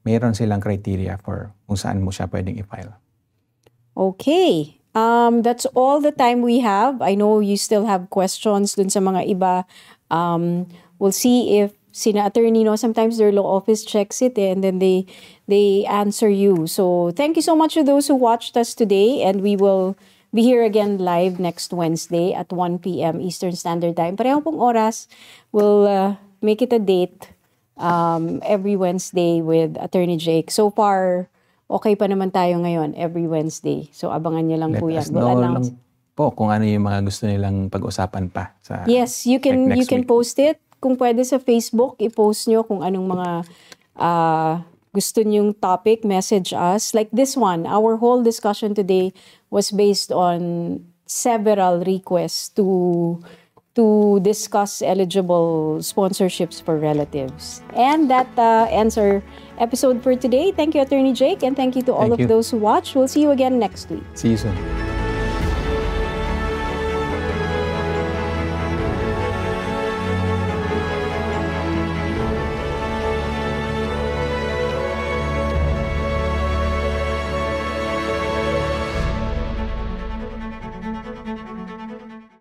mayroon silang criteria for kung saan mo siya pwedeng i-file. Okay. That's all the time we have. I know you still have questions dun sa mga iba. We'll see if sina attorney, no, sometimes their law office checks it and then they answer you. So thank you so much to those who watched us today, and we will be here again live next Wednesday at 1 p.m. Eastern Standard Time. Pareho pong oras. We'll make it a date every Wednesday with Attorney Jake. So far, okay pa naman tayo ngayon every Wednesday. So abangan niyo lang Let po yan. us We'll know announce. lang po kung ano yung mga gusto nilang pag-usapan pa sa Yes, you can next week. post it. Kung pwede sa Facebook, i-post nyo kung anong mga gusto nyong topic, message us. Like this one, our whole discussion today was based on several requests to discuss eligible sponsorships for relatives. And that ends our episode for today. Thank you, Attorney Jake, and thank you to all Thank of you. those who watched. We'll see you again next week. See you soon.